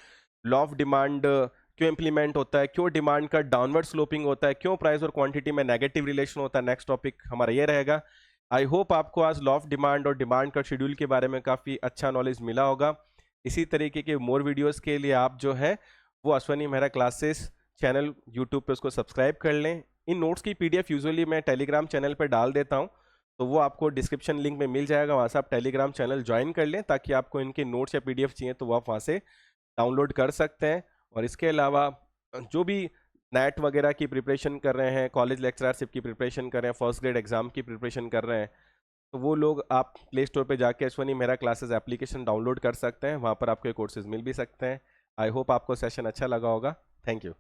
Law of demand क्यों इंप्लीमेंट होता है, क्यों डिमांड का डाउनवर्ड स्लोपिंग होता है, क्यों प्राइस और क्वांटिटी में नेगेटिव रिलेशन होता है, नेक्स्ट टॉपिक हमारा ये रहेगा। आई होप आपको आज लॉ ऑफ डिमांड और डिमांड का शेड्यूल के बारे में काफ़ी अच्छा नॉलेज मिला होगा। इसी तरीके के मोर वीडियोज़ के लिए आप जो है वो Ashwani Mehra classes channel YouTube पे उसको सब्सक्राइब कर लें। इन नोट्स की पीडीएफ यूजुअली मैं टेलीग्राम चैनल पर डाल देता हूँ, तो वो आपको डिस्क्रिप्शन लिंक में मिल जाएगा, वहाँ से आप टेलीग्राम चैनल ज्वाइन कर लें ताकि आपको इनके नोट्स या पीडीएफ चाहिए तो वो आप वहाँ से डाउनलोड कर सकते हैं। और इसके अलावा जो भी नेट वगैरह की प्रिपरेशन कर रहे हैं, कॉलेज लेक्चरशिप की प्रिपरेशन कर रहे हैं, फर्स्ट ग्रेड एग्जाम की प्रिपरेशन कर रहे हैं, तो वो लोग आप प्ले स्टोर पर जाके Ashwani Mehra classes application download कर सकते हैं, वहाँ पर आपको कोर्सेज मिल भी सकते हैं। आई होप आपको सेशन अच्छा लगा होगा। Thank you.